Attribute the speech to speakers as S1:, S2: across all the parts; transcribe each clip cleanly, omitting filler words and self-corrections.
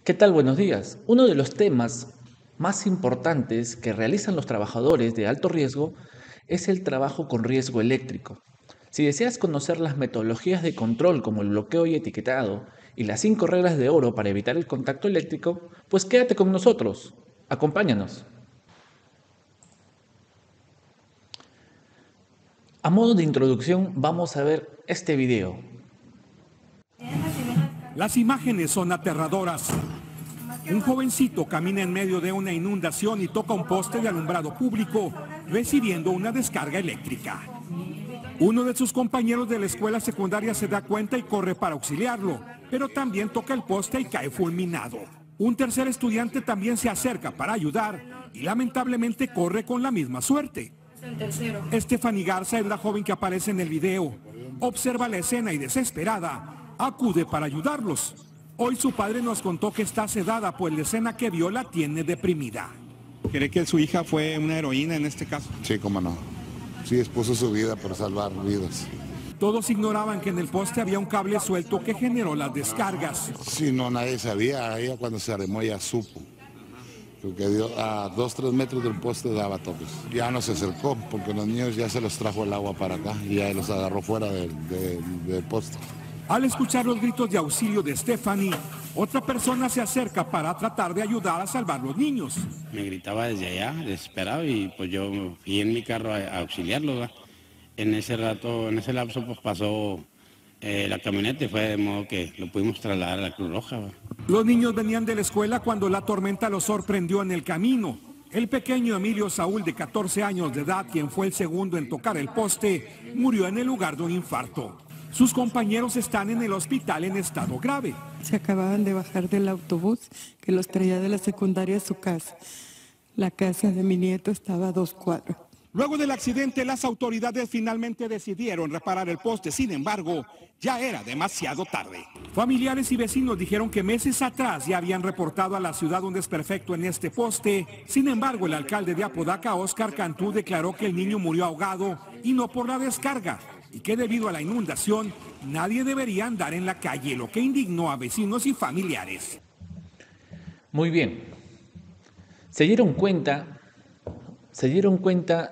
S1: ¿Qué tal? Buenos días. Uno de los temas más importantes que realizan los trabajadores de alto riesgo es el trabajo con riesgo eléctrico. Si deseas conocer las metodologías de control como el bloqueo y etiquetado y las 5 reglas de oro para evitar el contacto eléctrico, pues quédate con nosotros. Acompáñanos. A modo de introducción vamos a ver este video.
S2: Las imágenes son aterradoras. Un jovencito camina en medio de una inundación y toca un poste de alumbrado público, recibiendo una descarga eléctrica. Uno de sus compañeros de la escuela secundaria se da cuenta y corre para auxiliarlo, pero también toca el poste y cae fulminado. Un tercer estudiante también se acerca para ayudar y lamentablemente corre con la misma suerte. Stephanie Garza es la joven que aparece en el video. Observa la escena y desesperada acude para ayudarlos. Hoy su padre nos contó que está sedada, pues la escena que vio la tiene deprimida.
S3: ¿Cree que su hija fue una heroína en este caso?
S4: Sí, cómo no. Sí, expuso su vida por salvar vidas.
S2: Todos ignoraban que en el poste había un cable suelto que generó las descargas.
S4: Sí, no, nadie sabía. Ella cuando se arrimó ya supo. Porque a 2-3 metros del poste daba toques. Ya no se acercó porque los niños ya se los trajo el agua para acá y ya los agarró fuera del poste.
S2: Al escuchar los gritos de auxilio de Stephanie, otra persona se acerca para tratar de ayudar a salvar los niños.
S5: Me gritaba desde allá, desesperado, y pues yo fui en mi carro a auxiliarlo, ¿verdad? En ese rato, en ese lapso, pues pasó la camioneta y fue de modo que lo pudimos trasladar a la Cruz Roja, ¿verdad?
S2: Los niños venían de la escuela cuando la tormenta los sorprendió en el camino. El pequeño Emilio Saúl, de 14 años de edad, quien fue el segundo en tocar el poste, murió en el lugar de un infarto. Sus compañeros están en el hospital en estado grave.
S6: Se acababan de bajar del autobús que los traía de la secundaria a su casa. La casa de mi nieto estaba a 2 cuadras.
S2: Luego del accidente, las autoridades finalmente decidieron reparar el poste. Sin embargo, ya era demasiado tarde. Familiares y vecinos dijeron que meses atrás ya habían reportado a la ciudad un desperfecto en este poste. Sin embargo, el alcalde de Apodaca, Óscar Cantú, declaró que el niño murió ahogado y no por la descarga, y que debido a la inundación nadie debería andar en la calle, lo que indignó a vecinos y familiares.
S1: Muy bien. ¿Se dieron cuenta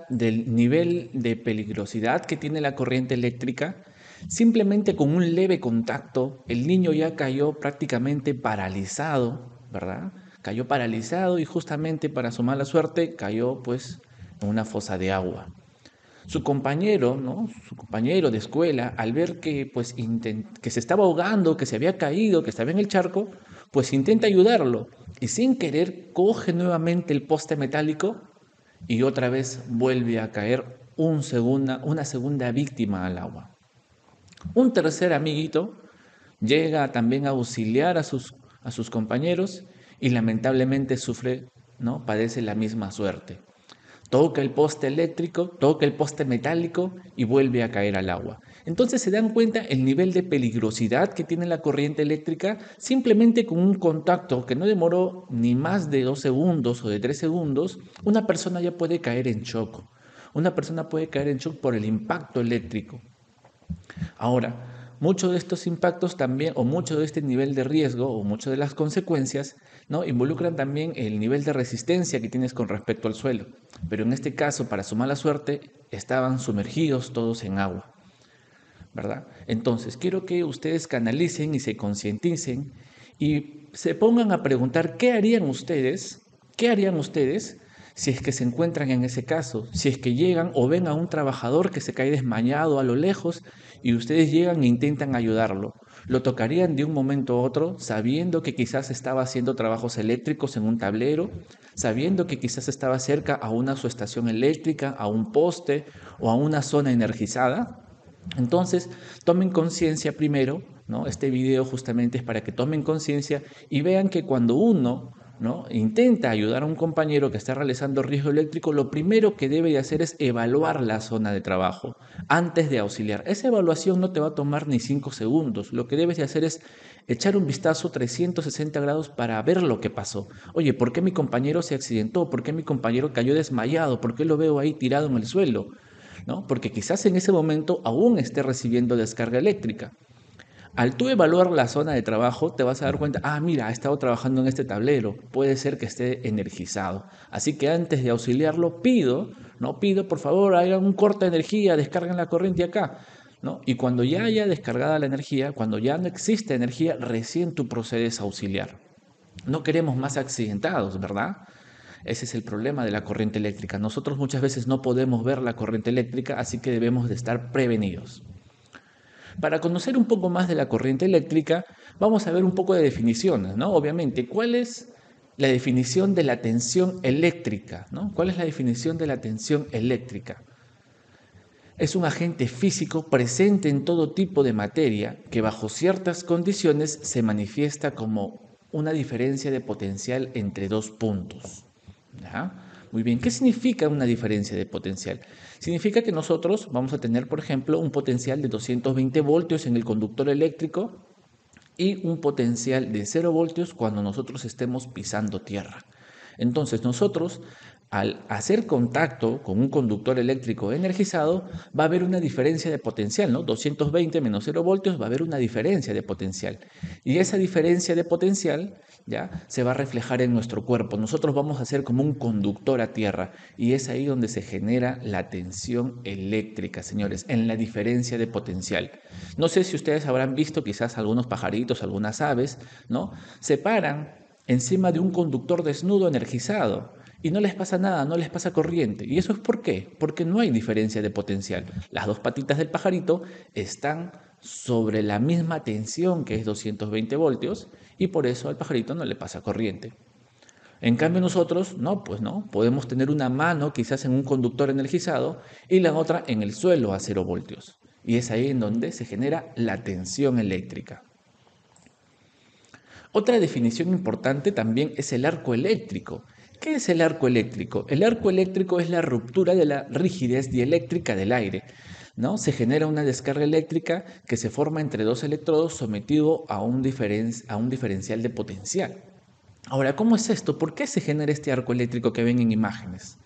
S1: del nivel de peligrosidad que tiene la corriente eléctrica? Simplemente con un leve contacto, el niño ya cayó prácticamente paralizado, ¿verdad? Cayó paralizado y justamente para su mala suerte cayó pues en una fosa de agua. Su compañero, ¿no? Su compañero de escuela, al ver que pues que se estaba ahogando, que se había caído, que estaba en el charco, pues intenta ayudarlo y sin querer coge nuevamente el poste metálico y otra vez vuelve a caer una segunda víctima al agua. Un tercer amiguito llega también a auxiliar a sus compañeros y lamentablemente sufre, ¿no? Padece la misma suerte. Toca el poste eléctrico, toca el poste metálico y vuelve a caer al agua. Entonces se dan cuenta el nivel de peligrosidad que tiene la corriente eléctrica simplemente con un contacto que no demoró ni más de 2 segundos o de 3 segundos, una persona ya puede caer en shock. Una persona puede caer en shock por el impacto eléctrico. Ahora, muchos de estos impactos también, o mucho de este nivel de riesgo, o muchas de las consecuencias, ¿no? Involucran también el nivel de resistencia que tienes con respecto al suelo. Pero en este caso, para su mala suerte, estaban sumergidos todos en agua, ¿verdad? Entonces, quiero que ustedes canalicen y se concienticen y se pongan a preguntar qué harían ustedes si es que se encuentran en ese caso, si es que llegan o ven a un trabajador que se cae desmayado a lo lejos y ustedes llegan e intentan ayudarlo. Lo tocarían de un momento a otro, sabiendo que quizás estaba haciendo trabajos eléctricos en un tablero, sabiendo que quizás estaba cerca a una subestación eléctrica, a un poste o a una zona energizada. Entonces, tomen conciencia primero, ¿no? Este video justamente es para que tomen conciencia y vean que cuando uno, ¿no? intenta ayudar a un compañero que está realizando riesgo eléctrico, lo primero que debe de hacer es evaluar la zona de trabajo antes de auxiliar. Esa evaluación no te va a tomar ni 5 segundos. Lo que debes de hacer es echar un vistazo 360 grados para ver lo que pasó. Oye, ¿por qué mi compañero se accidentó? ¿Por qué mi compañero cayó desmayado? ¿Por qué lo veo ahí tirado en el suelo? ¿No? Porque quizás en ese momento aún esté recibiendo descarga eléctrica. Al tú evaluar la zona de trabajo, te vas a dar cuenta, ah, mira, ha estado trabajando en este tablero, puede ser que esté energizado. Así que antes de auxiliarlo, pido, por favor, hagan un corte de energía, descarguen la corriente acá, ¿no? Y cuando ya haya descargada la energía, cuando ya no existe energía, recién tú procedes a auxiliar. No queremos más accidentados, ¿verdad? Ese es el problema de la corriente eléctrica. Nosotros muchas veces no podemos ver la corriente eléctrica, así que debemos de estar prevenidos. Para conocer un poco más de la corriente eléctrica, vamos a ver un poco de definiciones, ¿no? Obviamente, ¿cuál es la definición de la tensión eléctrica, ¿no? ¿Cuál es la definición de la tensión eléctrica? Es un agente físico presente en todo tipo de materia que bajo ciertas condiciones se manifiesta como una diferencia de potencial entre dos puntos. ¿Ya? Muy bien, ¿qué significa una diferencia de potencial? Significa que nosotros vamos a tener, por ejemplo, un potencial de 220 voltios en el conductor eléctrico y un potencial de 0 voltios cuando nosotros estemos pisando tierra. Entonces nosotros, al hacer contacto con un conductor eléctrico energizado, va a haber una diferencia de potencial, ¿no? 220 menos 0 voltios va a haber una diferencia de potencial. Y esa diferencia de potencial ya se va a reflejar en nuestro cuerpo. Nosotros vamos a ser como un conductor a tierra y es ahí donde se genera la tensión eléctrica, señores, en la diferencia de potencial. No sé si ustedes habrán visto quizás algunos pajaritos, algunas aves, ¿no? Se paran encima de un conductor desnudo energizado y no les pasa nada, no les pasa corriente. ¿Y eso es por qué? Porque no hay diferencia de potencial. Las dos patitas del pajarito están sobre la misma tensión, que es 220 voltios, y por eso al pajarito no le pasa corriente. En cambio nosotros, no, pues no, podemos tener una mano quizás en un conductor energizado y la otra en el suelo a 0 voltios. Y es ahí en donde se genera la tensión eléctrica. Otra definición importante también es el arco eléctrico. ¿Qué es el arco eléctrico? El arco eléctrico es la ruptura de la rigidez dieléctrica del aire, ¿no? Se genera una descarga eléctrica que se forma entre dos electrodos sometido a un diferencial de potencial. Ahora, ¿cómo es esto? ¿Por qué se genera este arco eléctrico que ven en imágenes?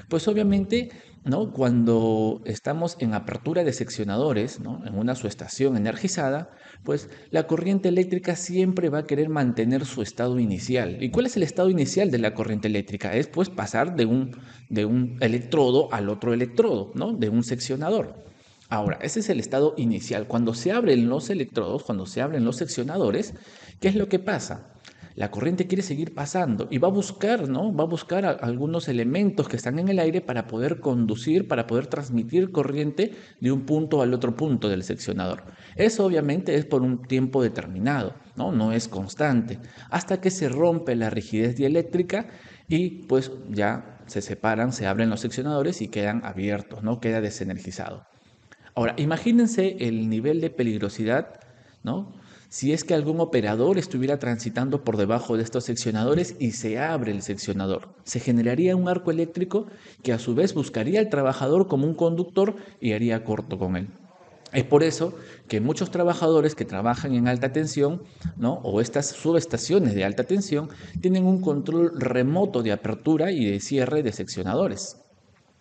S1: Pues obviamente, ¿no? Cuando estamos en apertura de seccionadores, ¿no? En una subestación energizada, pues la corriente eléctrica siempre va a querer mantener su estado inicial. ¿Y cuál es el estado inicial de la corriente eléctrica? Es pues pasar de un electrodo al otro electrodo, ¿no? De un seccionador. Ahora, ese es el estado inicial. Cuando se abren los electrodos, cuando se abren los seccionadores, ¿qué es lo que pasa? La corriente quiere seguir pasando y va a buscar, ¿no? Va a buscar algunos elementos que están en el aire para poder conducir, para poder transmitir corriente de un punto al otro punto del seccionador. Eso obviamente es por un tiempo determinado, ¿no? No es constante, hasta que se rompe la rigidez dieléctrica y pues ya se separan, se abren los seccionadores y quedan abiertos, ¿no? Queda desenergizado. Ahora, imagínense el nivel de peligrosidad, ¿no? Si es que algún operador estuviera transitando por debajo de estos seccionadores y se abre el seccionador, se generaría un arco eléctrico que a su vez buscaría al trabajador como un conductor y haría corto con él. Es por eso que muchos trabajadores que trabajan en alta tensión, ¿no? O estas subestaciones de alta tensión tienen un control remoto de apertura y de cierre de seccionadores,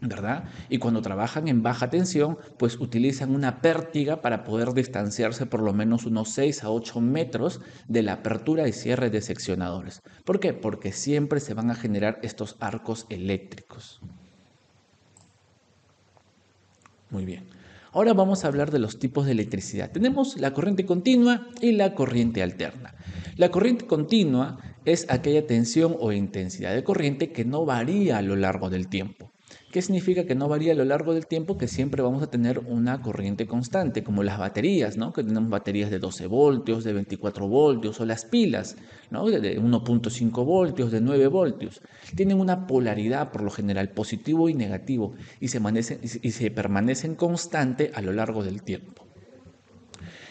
S1: ¿verdad? Y cuando trabajan en baja tensión, pues utilizan una pértiga para poder distanciarse por lo menos unos 6 a 8 metros de la apertura y cierre de seccionadores. ¿Por qué? Porque siempre se van a generar estos arcos eléctricos. Muy bien. Ahora vamos a hablar de los tipos de electricidad. Tenemos la corriente continua y la corriente alterna. La corriente continua es aquella tensión o intensidad de corriente que no varía a lo largo del tiempo. ¿Qué significa que no varía a lo largo del tiempo? Que siempre vamos a tener una corriente constante, como las baterías, ¿no? Que tenemos baterías de 12 voltios, de 24 voltios, o las pilas, ¿no? De 1.5 voltios, de 9 voltios. Tienen una polaridad, por lo general, positivo y negativo, y se permanecen constante a lo largo del tiempo.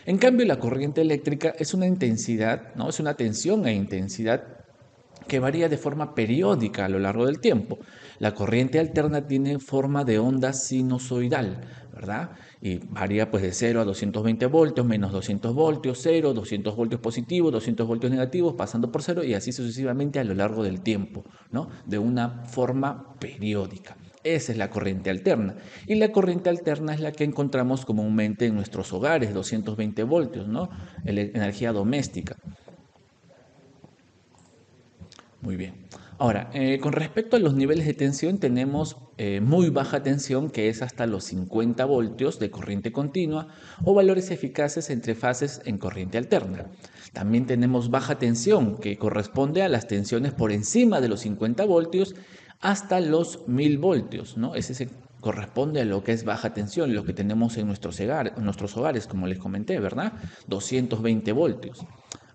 S1: En cambio, la corriente eléctrica es una intensidad, ¿no? Es una tensión e intensidad que varía de forma periódica a lo largo del tiempo. La corriente alterna tiene forma de onda sinusoidal, ¿verdad? Y varía pues de 0 a 220 voltios, menos 200 voltios, 0, 200 voltios positivos, 200 voltios negativos, pasando por 0 y así sucesivamente a lo largo del tiempo, ¿no? De una forma periódica. Esa es la corriente alterna. Y la corriente alterna es la que encontramos comúnmente en nuestros hogares, 220 voltios, ¿no? Energía doméstica. Muy bien. Ahora, con respecto a los niveles de tensión, tenemos muy baja tensión, que es hasta los 50 voltios de corriente continua, o valores eficaces entre fases en corriente alterna. También tenemos baja tensión, que corresponde a las tensiones por encima de los 50 voltios hasta los 1000 voltios, ¿no? Ese se corresponde a lo que es baja tensión, lo que tenemos en nuestros hogares, como les comenté, ¿verdad? 220 voltios.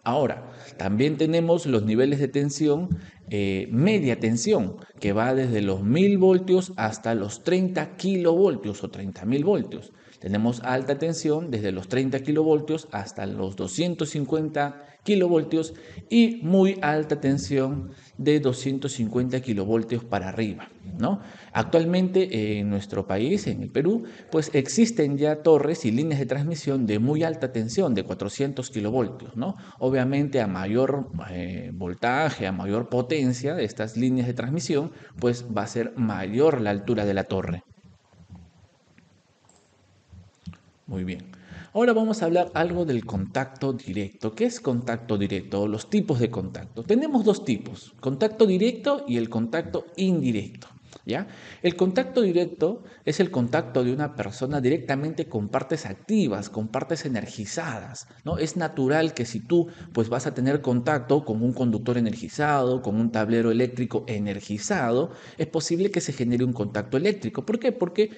S1: Ahora, también tenemos los niveles de tensión, media tensión, que va desde los 1000 voltios hasta los 30 kilovoltios o 30.000 voltios. Tenemos alta tensión desde los 30 kilovoltios hasta los 250 kilovoltios y muy alta tensión de 250 kilovoltios para arriba, ¿no? Actualmente en nuestro país, en el Perú, pues existen ya torres y líneas de transmisión de muy alta tensión, de 400 kilovoltios, ¿no? Obviamente a mayor voltaje, a mayor potencia de estas líneas de transmisión, pues va a ser mayor la altura de la torre. Muy bien. Ahora vamos a hablar algo del contacto directo. ¿Qué es contacto directo? Los tipos de contacto. Tenemos dos tipos, contacto directo y el contacto indirecto. ¿Ya? El contacto directo es el contacto de una persona directamente con partes activas, con partes energizadas, ¿no? Es natural que si tú pues vas a tener contacto con un conductor energizado, con un tablero eléctrico energizado, es posible que se genere un contacto eléctrico. ¿Por qué? Porque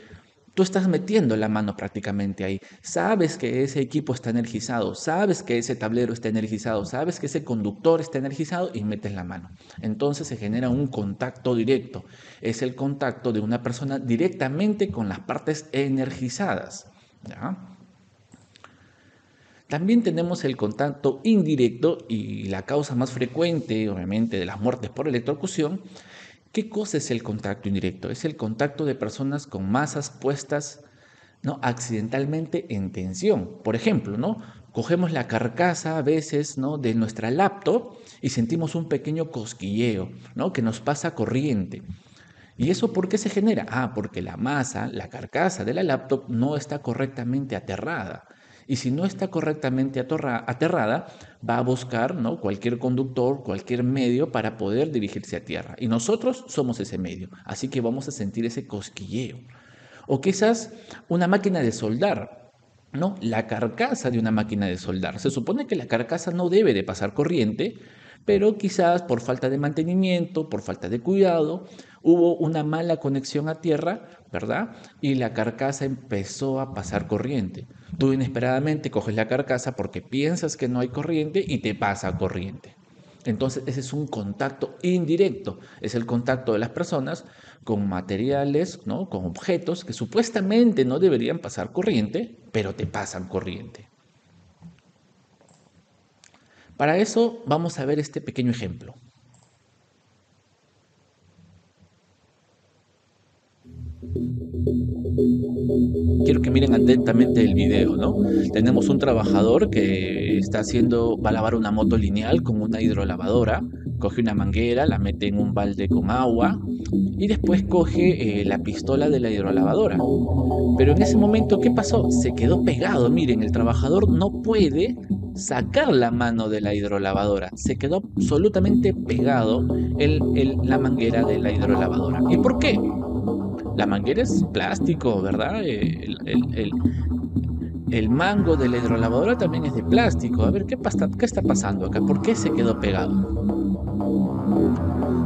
S1: tú estás metiendo la mano prácticamente ahí. Sabes que ese equipo está energizado, sabes que ese tablero está energizado, sabes que ese conductor está energizado y metes la mano. Entonces se genera un contacto directo. Es el contacto de una persona directamente con las partes energizadas. ¿Ya? También tenemos el contacto indirecto y la causa más frecuente, obviamente, de las muertes por electrocución. ¿Qué cosa es el contacto indirecto? Es el contacto de personas con masas puestas, ¿no?, accidentalmente en tensión. Por ejemplo, ¿no?, cogemos la carcasa a veces, ¿no?, de nuestra laptop y sentimos un pequeño cosquilleo, ¿no?, que nos pasa corriente. ¿Y eso por qué se genera? Porque la masa, la carcasa de la laptop no está correctamente aterrada. Y si no está correctamente aterrada, va a buscar, ¿no?, cualquier conductor, cualquier medio para poder dirigirse a tierra. Y nosotros somos ese medio, así que vamos a sentir ese cosquilleo. O quizás una máquina de soldar, ¿no? La carcasa de una máquina de soldar. Se supone que la carcasa no debe de pasar corriente, pero quizás por falta de mantenimiento, por falta de cuidado, hubo una mala conexión a tierra, ¿verdad? Y la carcasa empezó a pasar corriente. Tú inesperadamente coges la carcasa porque piensas que no hay corriente y te pasa corriente. Entonces ese es un contacto indirecto, es el contacto de las personas con materiales, ¿no?, con objetos que supuestamente no deberían pasar corriente, pero te pasan corriente. Para eso vamos a ver este pequeño ejemplo. Quiero que miren atentamente el video, ¿no? Tenemos un trabajador que va a lavar una moto lineal con una hidrolavadora, coge una manguera, la mete en un balde con agua y después coge la pistola de la hidrolavadora. Pero en ese momento, ¿qué pasó? Se quedó pegado. Miren, el trabajador no puede sacar la mano de la hidrolavadora. Se quedó absolutamente pegado la manguera de la hidrolavadora. ¿Y por qué? La manguera es plástico, ¿verdad? El mango de la hidrolavadora también es de plástico. A ver, ¿qué está pasando acá? ¿Por qué se quedó pegado?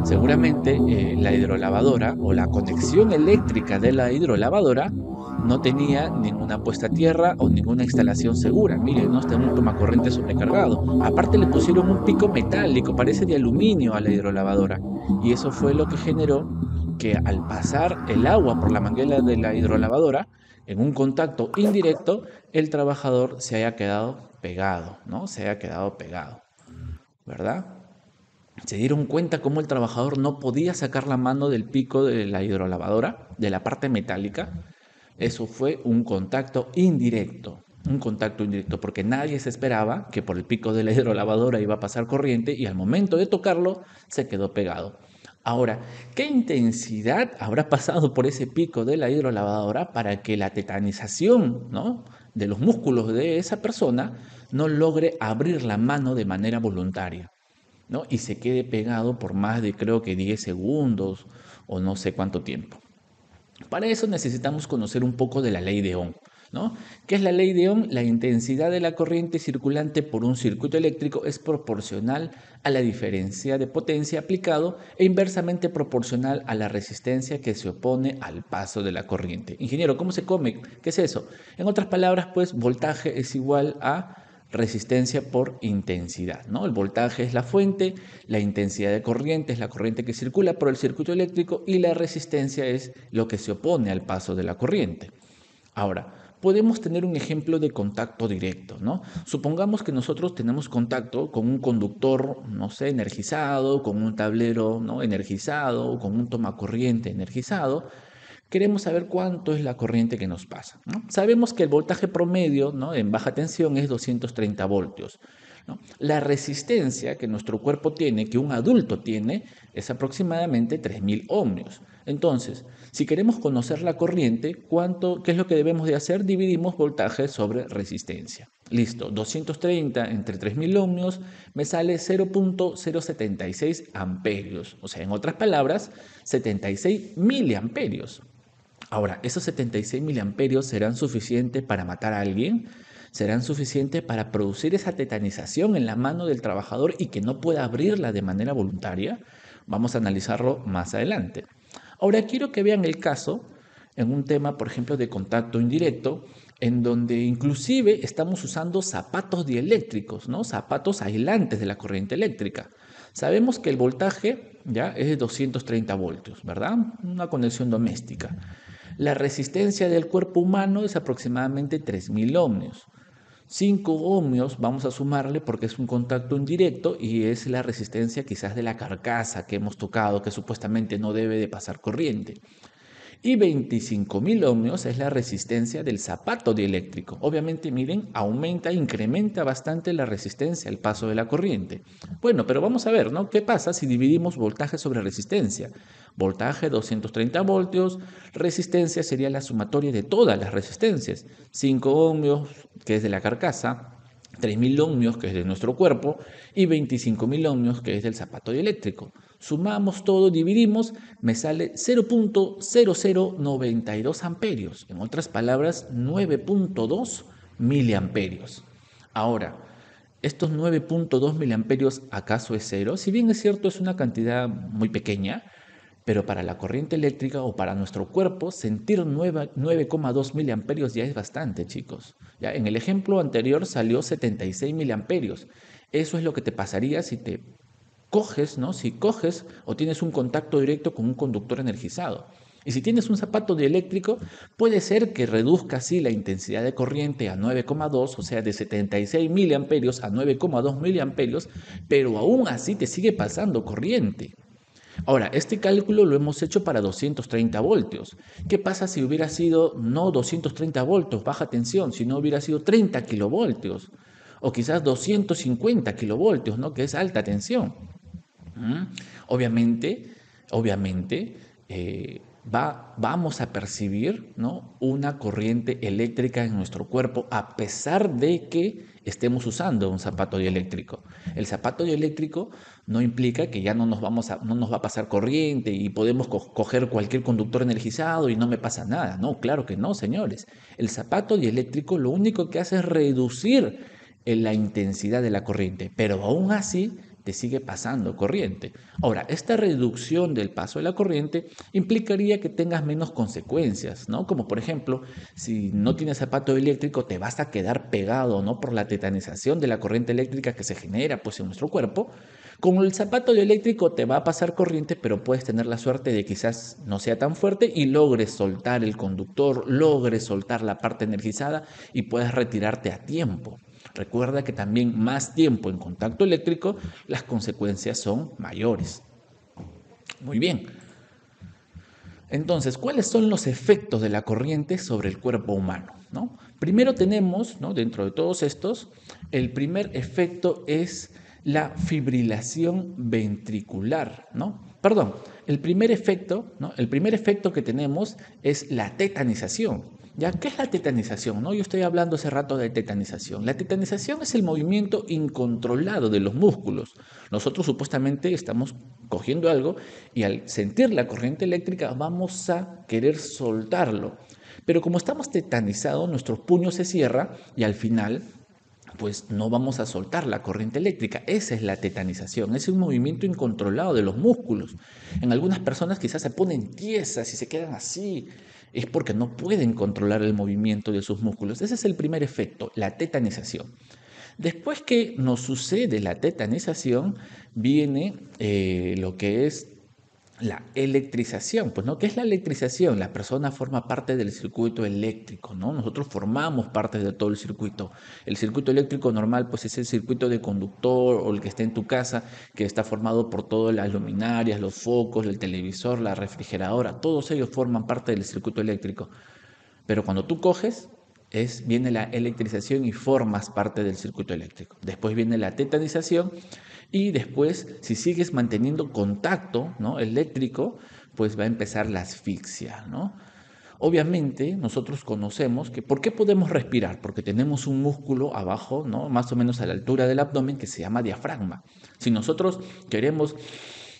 S1: Seguramente la hidrolavadora o la conexión eléctrica de la hidrolavadora no tenía ninguna puesta a tierra o ninguna instalación segura. Miren, no está en un tomacorriente sobrecargado. Aparte le pusieron un pico metálico, parece de aluminio, a la hidrolavadora. Y eso fue lo que generó que al pasar el agua por la manguera de la hidrolavadora, en un contacto indirecto, el trabajador se haya quedado pegado, ¿no? Se haya quedado pegado, ¿verdad? Se dieron cuenta cómo el trabajador no podía sacar la mano del pico de la hidrolavadora, de la parte metálica. Eso fue un contacto indirecto, porque nadie se esperaba que por el pico de la hidrolavadora iba a pasar corriente y al momento de tocarlo se quedó pegado. Ahora, ¿qué intensidad habrá pasado por ese pico de la hidrolavadora para que la tetanización, ¿no?, de los músculos de esa persona no logre abrir la mano de manera voluntaria, ¿no?, y se quede pegado por más de, creo que 10 segundos o no sé cuánto tiempo? Para eso necesitamos conocer un poco de la ley de Ohm, ¿no? ¿Qué es la ley de Ohm? La intensidad de la corriente circulante por un circuito eléctrico es proporcional a la diferencia de potencia aplicado e inversamente proporcional a la resistencia que se opone al paso de la corriente. Ingeniero, ¿cómo se come? ¿Qué es eso? En otras palabras, pues voltaje es igual a resistencia por intensidad, ¿no? El voltaje es la fuente, la intensidad de corriente es la corriente que circula por el circuito eléctrico y la resistencia es lo que se opone al paso de la corriente. Ahora, podemos tener un ejemplo de contacto directo, ¿no? Supongamos que nosotros tenemos contacto con un conductor, no sé, energizado, con un tablero, ¿no?, energizado, con un tomacorriente energizado. Queremos saber cuánto es la corriente que nos pasa, ¿no? Sabemos que el voltaje promedio, ¿no?, en baja tensión es 230 voltios, ¿no? La resistencia que nuestro cuerpo tiene, que un adulto tiene, es aproximadamente 3000 ohmios. Entonces, si queremos conocer la corriente, ¿qué es lo que debemos de hacer? Dividimos voltaje sobre resistencia. Listo, 230 entre 3000 ohmios me sale 0.076 amperios. O sea, en otras palabras, 76 miliamperios. Ahora, ¿esos 76 miliamperios serán suficientes para matar a alguien? ¿Serán suficientes para producir esa tetanización en la mano del trabajador y que no pueda abrirla de manera voluntaria? Vamos a analizarlo más adelante. Ahora, quiero que vean el caso en un tema, por ejemplo, de contacto indirecto, en donde inclusive estamos usando zapatos dieléctricos, ¿no?, zapatos aislantes de la corriente eléctrica. Sabemos que el voltaje ya es de 230 voltios, ¿verdad? Una conexión doméstica. La resistencia del cuerpo humano es aproximadamente 3000 ohmios. 5 ohmios vamos a sumarle porque es un contacto indirecto y es la resistencia quizás de la carcasa que hemos tocado, que supuestamente no debe de pasar corriente. Y 25.000 ohmios es la resistencia del zapato dieléctrico. Obviamente, miren, incrementa bastante la resistencia al paso de la corriente. Bueno, pero vamos a ver, ¿no?, ¿qué pasa si dividimos voltaje sobre resistencia? Voltaje 230 voltios, resistencia sería la sumatoria de todas las resistencias. 5 ohmios, que es de la carcasa, 3000 ohmios, que es de nuestro cuerpo, y 25.000 ohmios, que es del zapato dieléctrico. Sumamos todo, dividimos, me sale 0.0092 amperios. En otras palabras, 9.2 miliamperios. Ahora, ¿estos 9.2 miliamperios acaso es cero? Si bien es cierto, es una cantidad muy pequeña, pero para la corriente eléctrica o para nuestro cuerpo, sentir 9,2 miliamperios ya es bastante, chicos. Ya, en el ejemplo anterior salió 76 miliamperios. Eso es lo que te pasaría si te coges, ¿no?, si coges o tienes un contacto directo con un conductor energizado. Y si tienes un zapato dieléctrico, puede ser que reduzca así la intensidad de corriente a 9,2, o sea, de 76 miliamperios a 9,2 miliamperios, pero aún así te sigue pasando corriente. Ahora, este cálculo lo hemos hecho para 230 voltios. ¿Qué pasa si hubiera sido no 230 voltios, baja tensión, sino hubiera sido 30 kilovoltios? O quizás 250 kilovoltios, ¿no?, que es alta tensión. Obviamente, vamos a percibir, ¿no?, una corriente eléctrica en nuestro cuerpo a pesar de que estemos usando un zapato dieléctrico. El zapato dieléctrico no implica que ya no nos va a pasar corriente y podemos coger cualquier conductor energizado y no me pasa nada. No, claro que no, señores. El zapato dieléctrico lo único que hace es reducir la intensidad de la corriente, pero aún así te sigue pasando corriente. Ahora, esta reducción del paso de la corriente implicaría que tengas menos consecuencias, ¿no? Como por ejemplo, si no tienes zapato eléctrico, te vas a quedar pegado, ¿no?, por la tetanización de la corriente eléctrica que se genera, pues, en nuestro cuerpo. Con el zapato eléctrico te va a pasar corriente, pero puedes tener la suerte de quizás no sea tan fuerte y logres soltar el conductor, logres soltar la parte energizada y puedas retirarte a tiempo. Recuerda que también más tiempo en contacto eléctrico, las consecuencias son mayores. Muy bien. Entonces, ¿cuáles son los efectos de la corriente sobre el cuerpo humano, ¿no? Primero tenemos, ¿no?, dentro de todos estos, el primer efecto es la fibrilación ventricular, ¿no? Perdón, el primer efecto, ¿no? El primer efecto que tenemos es la tetanización. ¿Ya? ¿Qué es la tetanización? ¿No? Yo estoy hablando hace rato de tetanización. La tetanización es el movimiento incontrolado de los músculos. Nosotros supuestamente estamos cogiendo algo y al sentir la corriente eléctrica vamos a querer soltarlo. Pero como estamos tetanizados, nuestro puño se cierra y al final pues no vamos a soltar la corriente eléctrica. Esa es la tetanización, es un movimiento incontrolado de los músculos. En algunas personas quizás se ponen tiesas y se quedan así. Es porque no pueden controlar el movimiento de sus músculos. Ese es el primer efecto, la tetanización. Después que nos sucede la tetanización, viene lo que es la electrización. Pues, ¿no? ¿Qué es la electrización? La persona forma parte del circuito eléctrico, ¿no? Nosotros formamos parte de todo el circuito. El circuito eléctrico normal, pues es el circuito de conductor o el que está en tu casa, que está formado por todas las luminarias, los focos, el televisor, la refrigeradora, todos ellos forman parte del circuito eléctrico. Pero cuando tú coges, viene la electrización y formas parte del circuito eléctrico. Después viene la tetanización y después, si sigues manteniendo contacto, ¿no?, eléctrico, pues va a empezar la asfixia, ¿no? Obviamente, nosotros conocemos que ¿por qué podemos respirar? Porque tenemos un músculo abajo, ¿no?, más o menos a la altura del abdomen, que se llama diafragma. Si nosotros queremos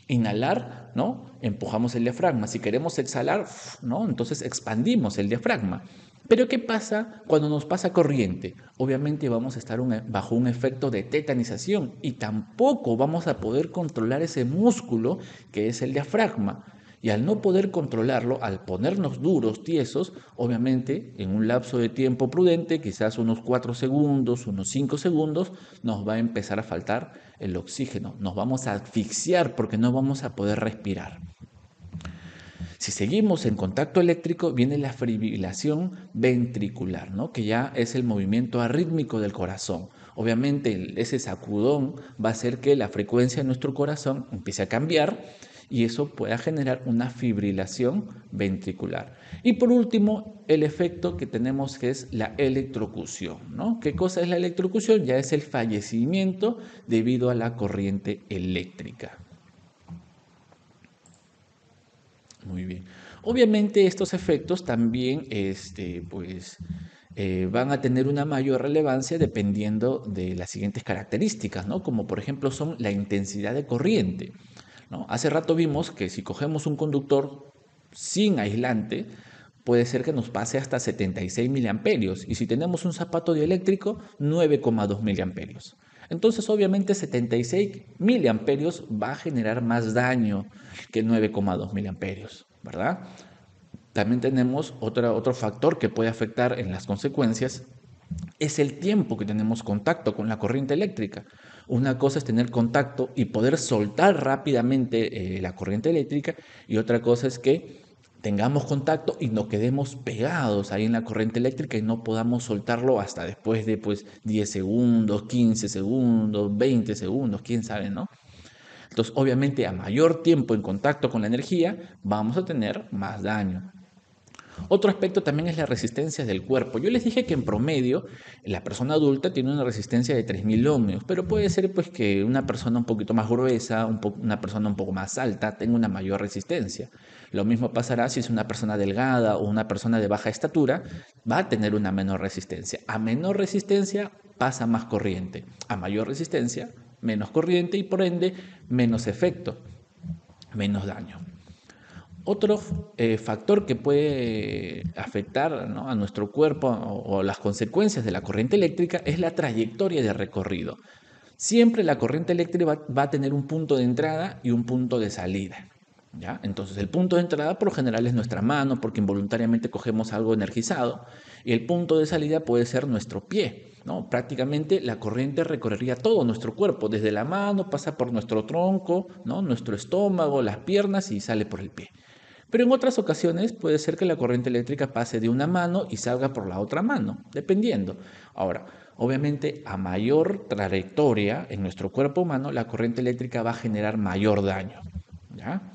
S1: inhalar, ¿no?, empujamos el diafragma. Si queremos exhalar, ¿no?, entonces expandimos el diafragma. Pero ¿qué pasa cuando nos pasa corriente? Obviamente vamos a estar bajo un efecto de tetanización y tampoco vamos a poder controlar ese músculo que es el diafragma. Y al no poder controlarlo, al ponernos duros, tiesos, obviamente en un lapso de tiempo prudente, quizás unos 4 segundos, unos 5 segundos, nos va a empezar a faltar el oxígeno. Nos vamos a asfixiar porque no vamos a poder respirar. Si seguimos en contacto eléctrico, viene la fibrilación ventricular, ¿no?, que ya es el movimiento arrítmico del corazón. Obviamente ese sacudón va a hacer que la frecuencia de nuestro corazón empiece a cambiar y eso pueda generar una fibrilación ventricular. Y por último, el efecto que tenemos, que es la electrocución, ¿no? ¿Qué cosa es la electrocución? Ya es el fallecimiento debido a la corriente eléctrica. Muy bien. Obviamente estos efectos también van a tener una mayor relevancia dependiendo de las siguientes características, ¿no? Como por ejemplo son la intensidad de corriente, ¿no? Hace rato vimos que si cogemos un conductor sin aislante, puede ser que nos pase hasta 76 miliamperios. Y si tenemos un zapato dieléctrico, 9,2 miliamperios. Entonces, obviamente, 76 miliamperios va a generar más daño que 9,2 miliamperios, ¿verdad? También tenemos otro factor que puede afectar en las consecuencias, es el tiempo que tenemos contacto con la corriente eléctrica. Una cosa es tener contacto y poder soltar rápidamente la corriente eléctrica, y otra cosa es que tengamos contacto y nos quedemos pegados ahí en la corriente eléctrica y no podamos soltarlo hasta después de 10 segundos, 15 segundos, 20 segundos, quién sabe, ¿no? Entonces, obviamente, a mayor tiempo en contacto con la energía, vamos a tener más daño. Otro aspecto también es la resistencia del cuerpo. Yo les dije que en promedio la persona adulta tiene una resistencia de 3000 ohmios, pero puede ser pues que una persona un poquito más gruesa, una persona un poco más alta tenga una mayor resistencia. Lo mismo pasará si es una persona delgada o una persona de baja estatura, va a tener una menor resistencia. A menor resistencia pasa más corriente, a mayor resistencia menos corriente y por ende menos efecto, menos daño. Otro factor que puede afectar, ¿no?, a nuestro cuerpo o las consecuencias de la corriente eléctrica es la trayectoria de recorrido. Siempre la corriente eléctrica va a tener un punto de entrada y un punto de salida, ¿ya? Entonces el punto de entrada por lo general es nuestra mano porque involuntariamente cogemos algo energizado, y el punto de salida puede ser nuestro pie, ¿no? Prácticamente la corriente recorrería todo nuestro cuerpo, desde la mano, pasa por nuestro tronco, ¿no?, nuestro estómago, las piernas y sale por el pie. Pero en otras ocasiones puede ser que la corriente eléctrica pase de una mano y salga por la otra mano, dependiendo. Ahora, obviamente, a mayor trayectoria en nuestro cuerpo humano, la corriente eléctrica va a generar mayor daño, ¿ya?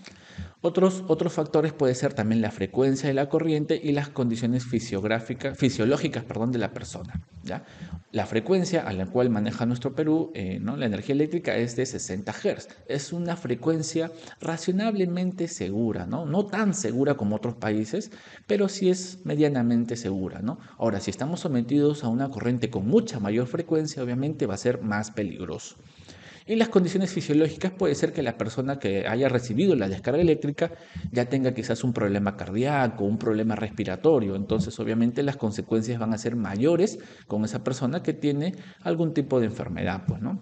S1: Otros factores puede ser también la frecuencia de la corriente y las condiciones fisiológicas, perdón, de la persona, ¿ya? La frecuencia a la cual maneja nuestro Perú, ¿no? La energía eléctrica es de 60 Hz. Es una frecuencia razonablemente segura, ¿no? No tan segura como otros países, pero sí es medianamente segura, ¿no? Ahora, si estamos sometidos a una corriente con mucha mayor frecuencia, obviamente va a ser más peligroso. Y las condiciones fisiológicas puede ser que la persona que haya recibido la descarga eléctrica ya tenga quizás un problema cardíaco, un problema respiratorio. Entonces, obviamente, las consecuencias van a ser mayores con esa persona que tiene algún tipo de enfermedad, pues, ¿no?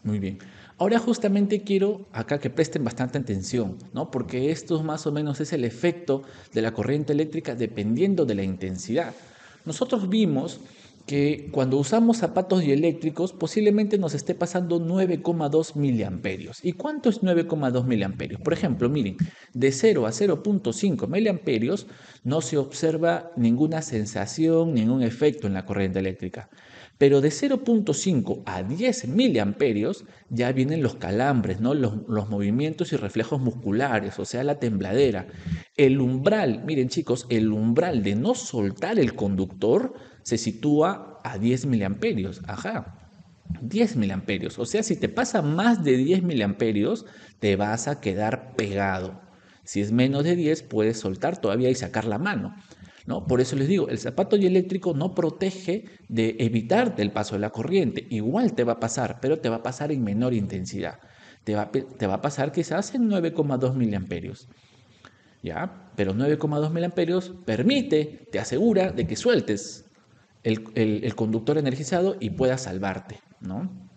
S1: Muy bien. Ahora justamente quiero acá que presten bastante atención, ¿no? Porque esto más o menos es el efecto de la corriente eléctrica dependiendo de la intensidad. Nosotros vimos que cuando usamos zapatos dieléctricos posiblemente nos esté pasando 9,2 miliamperios. ¿Y cuánto es 9,2 miliamperios? Por ejemplo, miren, de 0 a 0,5 miliamperios no se observa ninguna sensación, ningún efecto en la corriente eléctrica. Pero de 0,5 a 10 miliamperios ya vienen los calambres, ¿no? Los movimientos y reflejos musculares, o sea, la tembladera. El umbral, miren chicos, el umbral de no soltar el conductor se sitúa a 10 miliamperios. Ajá, 10 miliamperios. O sea, si te pasa más de 10 miliamperios, te vas a quedar pegado. Si es menos de 10, puedes soltar todavía y sacar la mano, ¿no? Por eso les digo, el zapato dieléctrico no protege de evitarte el paso de la corriente. Igual te va a pasar, pero te va a pasar en menor intensidad. Te va a pasar quizás en 9,2 miliamperios. ¿Ya? Pero 9,2 miliamperios permite, te asegura de que sueltes el conductor energizado y puedas salvarte, ¿no?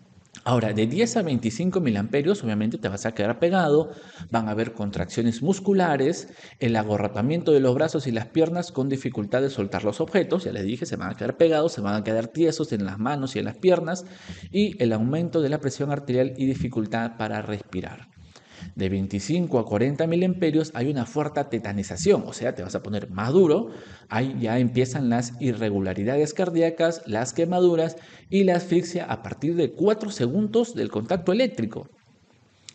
S1: Ahora, de 10 a 25 miliamperios, obviamente te vas a quedar pegado, van a haber contracciones musculares, el agorrapamiento de los brazos y las piernas con dificultad de soltar los objetos, ya les dije, se van a quedar pegados, se van a quedar tiesos en las manos y en las piernas, y el aumento de la presión arterial y dificultad para respirar. De 25 a 40 miliamperios hay una fuerte tetanización, o sea, te vas a poner más duro, ahí ya empiezan las irregularidades cardíacas, las quemaduras y la asfixia a partir de 4 segundos del contacto eléctrico.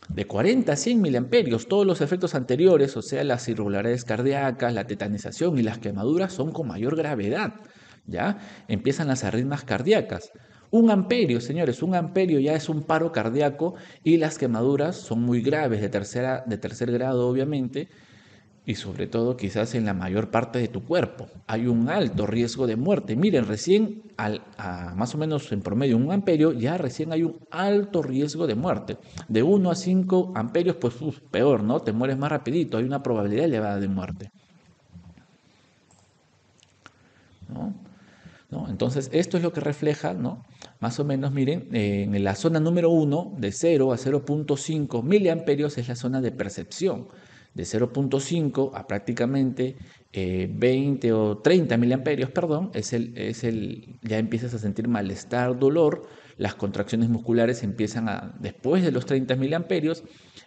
S1: De 40 a 100 miliamperios, todos los efectos anteriores, o sea, las irregularidades cardíacas, la tetanización y las quemaduras son con mayor gravedad, ¿ya? Empiezan las arritmias cardíacas. 1 amperio, señores, 1 amperio ya es un paro cardíaco y las quemaduras son muy graves, de tercer grado obviamente, y sobre todo quizás en la mayor parte de tu cuerpo. Hay un alto riesgo de muerte. Miren, recién, más o menos en promedio 1 amperio, ya recién hay un alto riesgo de muerte. De 1 a 5 amperios, pues peor, ¿no? Te mueres más rapidito, hay una probabilidad elevada de muerte, ¿no? ¿No? Entonces, esto es lo que refleja, ¿no? Más o menos, miren, en la zona número 1, de 0 a 0,5 miliamperios, es la zona de percepción. De 0,5 a prácticamente 20 o 30 miliamperios, perdón, ya empiezas a sentir malestar, dolor, las contracciones musculares empiezan después de los 30 miliamperios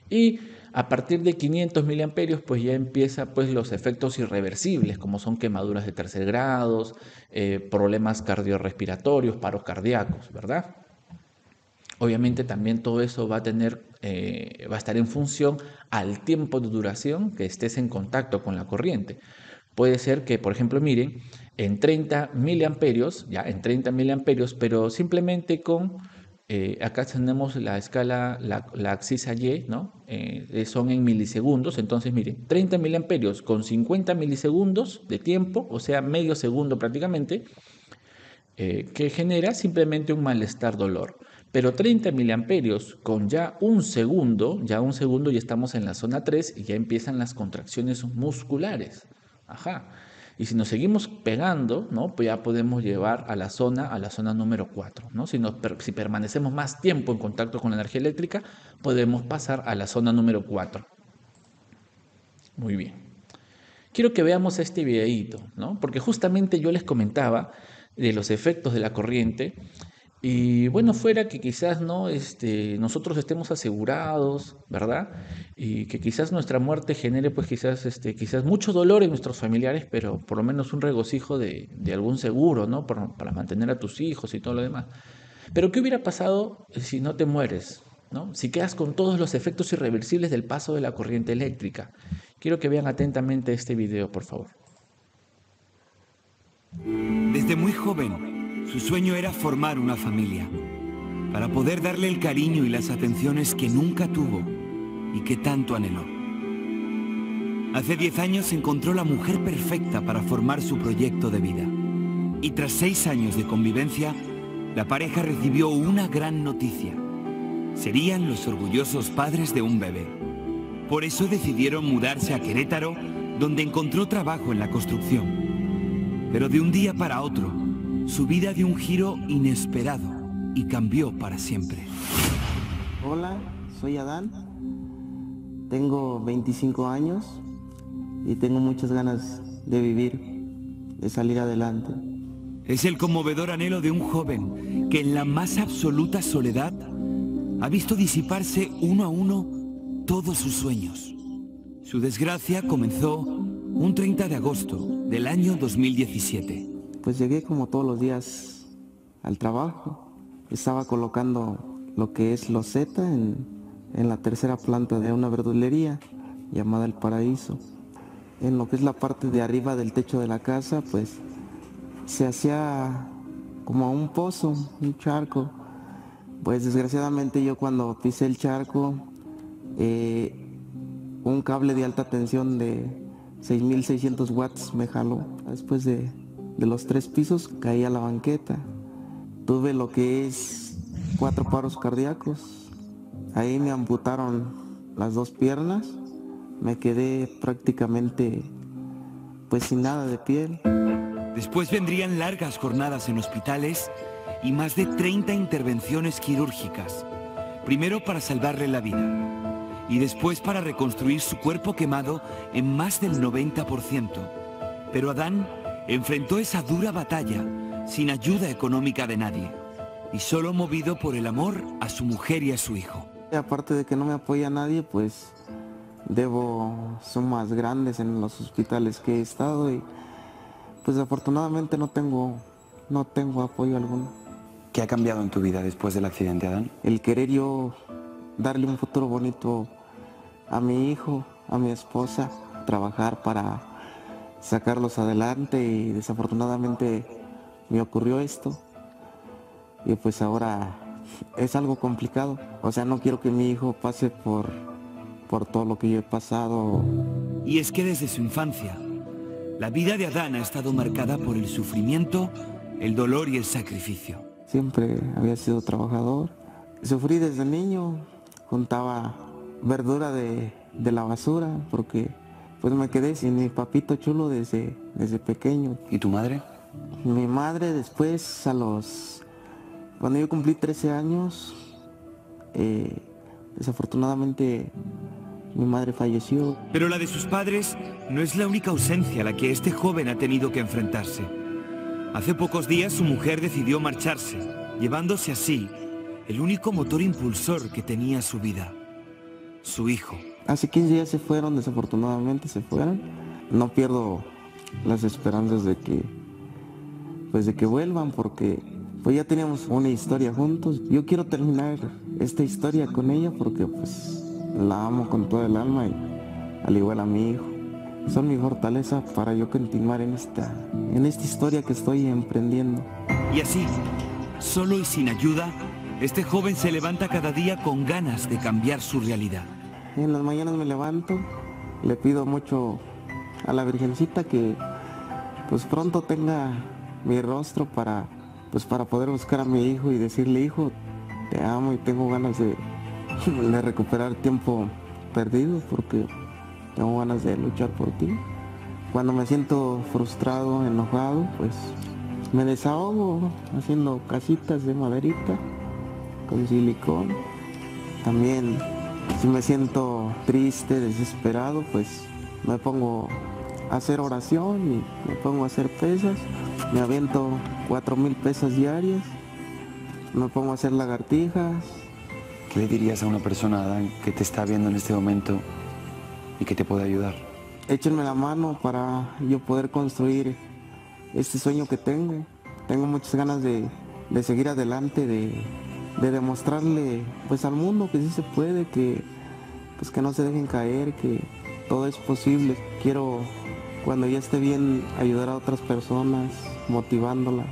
S1: y a partir de 500 miliamperios pues ya empieza pues los efectos irreversibles como son quemaduras de tercer grado, problemas cardiorrespiratorios, paros cardíacos, ¿verdad? Obviamente también todo eso va a estar en función al tiempo de duración que estés en contacto con la corriente. Puede ser que, por ejemplo, miren, en 30 miliamperios, ya en 30 miliamperios, pero simplemente acá tenemos la escala, la axis Y, ¿no? Son en milisegundos, entonces miren, 30 miliamperios con 50 milisegundos de tiempo, o sea, medio segundo prácticamente, que genera simplemente un malestar dolor. Pero 30 miliamperios con ya un segundo ya estamos en la zona 3 y ya empiezan las contracciones musculares. Ajá. Y si nos seguimos pegando, ¿no? Pues ya podemos llevar a la zona número 4, ¿no? Si permanecemos más tiempo en contacto con la energía eléctrica, podemos pasar a la zona número 4. Muy bien. Quiero que veamos este videíto, ¿no? Porque justamente yo les comentaba de los efectos de la corriente. Y bueno, fuera que quizás no, nosotros estemos asegurados, ¿verdad? Y que quizás nuestra muerte genere, pues quizás mucho dolor en nuestros familiares, pero por lo menos un regocijo de algún seguro, ¿no? Para mantener a tus hijos y todo lo demás. Pero ¿qué hubiera pasado si no te mueres? ¿no? Si quedas con todos los efectos irreversibles del paso de la corriente eléctrica. Quiero que vean atentamente este video, por favor.
S7: Desde muy joven, su sueño era formar una familia, para poder darle el cariño y las atenciones que nunca tuvo y que tanto anheló. Hace 10 años encontró la mujer perfecta para formar su proyecto de vida. Y tras 6 años de convivencia, la pareja recibió una gran noticia. Serían los orgullosos padres de un bebé. Por eso decidieron mudarse a Querétaro, donde encontró trabajo en la construcción. Pero de un día para otro, su vida dio un giro inesperado y cambió para siempre.
S8: Hola, soy Adán, tengo 25 años y tengo muchas ganas de vivir, de salir adelante.
S7: Es el conmovedor anhelo de un joven que en la más absoluta soledad ha visto disiparse uno a uno todos sus sueños. Su desgracia comenzó un 30 de agosto del año 2017.
S8: Pues llegué como todos los días al trabajo. Estaba colocando lo que es loseta en la tercera planta de una verdulería llamada El Paraíso. En lo que es la parte de arriba del techo de la casa, pues se hacía como un pozo, un charco. Pues desgraciadamente yo cuando pisé el charco, un cable de alta tensión de 6.600 watts me jaló. Después de los 3 pisos caí a la banqueta. Tuve lo que es 4 paros cardíacos. Ahí me amputaron las 2 piernas. Me quedé prácticamente pues sin nada de piel.
S7: Después vendrían largas jornadas en hospitales y más de 30 intervenciones quirúrgicas. Primero para salvarle la vida y después para reconstruir su cuerpo quemado en más del 90%. Pero Adán enfrentó esa dura batalla sin ayuda económica de nadie y solo movido por el amor a su mujer y a su hijo.
S8: Aparte de que no me apoya nadie, pues debo sumas grandes en los hospitales que he estado y pues afortunadamente no tengo apoyo alguno.
S9: ¿Qué ha cambiado en tu vida después del accidente, Adán?
S8: El querer yo darle un futuro bonito a mi hijo, a mi esposa, trabajar para sacarlos adelante y desafortunadamente me ocurrió esto y pues ahora es algo complicado. O sea, no quiero que mi hijo pase por todo lo que yo he pasado.
S7: Y es que desde su infancia, la vida de Adán ha estado marcada por el sufrimiento, el dolor y el sacrificio.
S8: Siempre había sido trabajador. Sufrí desde niño, juntaba verdura de la basura porque pues me quedé sin mi papito chulo desde pequeño.
S9: ¿Y tu madre?
S8: Mi madre después cuando yo cumplí 13 años, desafortunadamente mi madre falleció.
S7: Pero la de sus padres no es la única ausencia a la que este joven ha tenido que enfrentarse. Hace pocos días su mujer decidió marcharse, llevándose así el único motor impulsor que tenía su vida, su hijo.
S8: Hace 15 días se fueron, desafortunadamente se fueron. No pierdo las esperanzas de que vuelvan porque pues ya teníamos una historia juntos. Yo quiero terminar esta historia con ella porque pues la amo con toda el alma y al igual a mi hijo. Son mi fortaleza para yo continuar en esta historia que estoy emprendiendo.
S7: Y así, solo y sin ayuda, este joven se levanta cada día con ganas de cambiar su realidad.
S8: En las mañanas me levanto, le pido mucho a la Virgencita que pues pronto tenga mi rostro para poder buscar a mi hijo y decirle: hijo, te amo y tengo ganas de recuperar tiempo perdido porque tengo ganas de luchar por ti. Cuando me siento frustrado, enojado, pues me desahogo haciendo casitas de maderita con silicón. También si me siento triste, desesperado, pues me pongo a hacer oración y me pongo a hacer pesas. Me aviento 4,000 pesas diarias, me pongo a hacer lagartijas.
S9: ¿Qué le dirías a una persona, Adán, que te está viendo en este momento y que te puede ayudar?
S8: Échenme la mano para yo poder construir este sueño que tengo. Tengo muchas ganas de seguir adelante, de de demostrarle pues al mundo que sí se puede, que pues que no se dejen caer, que todo es posible. Quiero, cuando ya esté bien, ayudar a otras personas, motivándolas.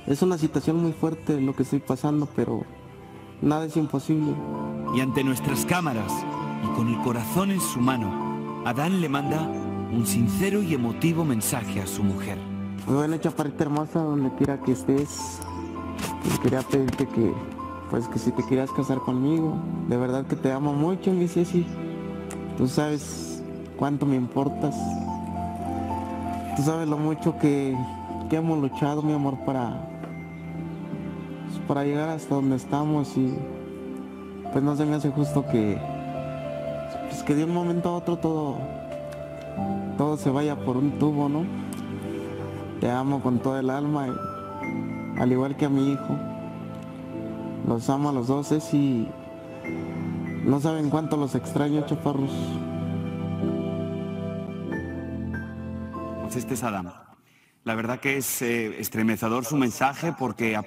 S8: Es una situación muy fuerte lo que estoy pasando, pero nada es imposible.
S7: Y ante nuestras cámaras, y con el corazón en su mano, Adán le manda un sincero y emotivo mensaje a su mujer.
S8: Pues bueno, chaparrita hermosa, donde quiera que estés, pues quería pedirte que, pues que si te quieras casar conmigo, de verdad que te amo mucho, mi Ceci. Tú sabes cuánto me importas. Tú sabes lo mucho que hemos luchado, mi amor, para llegar hasta donde estamos, y pues no se me hace justo que, pues que de un momento a otro todo se vaya por un tubo, ¿no? Te amo con todo el alma, al igual que a mi hijo. Los amo a los dos, y no saben cuánto los extraño, chaparros.
S7: Pues este es Adán. La verdad que es estremecedor su mensaje porque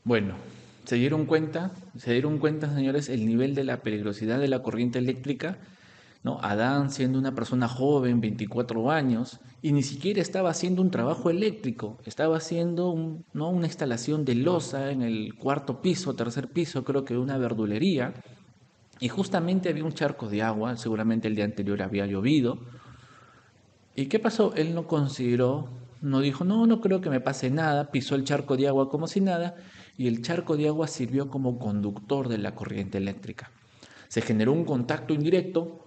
S1: Bueno, se dieron cuenta, señores, el nivel de la peligrosidad de la corriente eléctrica, ¿no? Adán, siendo una persona joven, 24 años, y ni siquiera estaba haciendo un trabajo eléctrico, estaba haciendo ¿no? una instalación de loza en el cuarto piso, tercer piso, creo que de una verdulería, y justamente había un charco de agua, seguramente el día anterior había llovido. ¿Y qué pasó? Él no consideró, no dijo, no, no creo que me pase nada, pisó el charco de agua como si nada, y el charco de agua sirvió como conductor de la corriente eléctrica. Se generó un contacto indirecto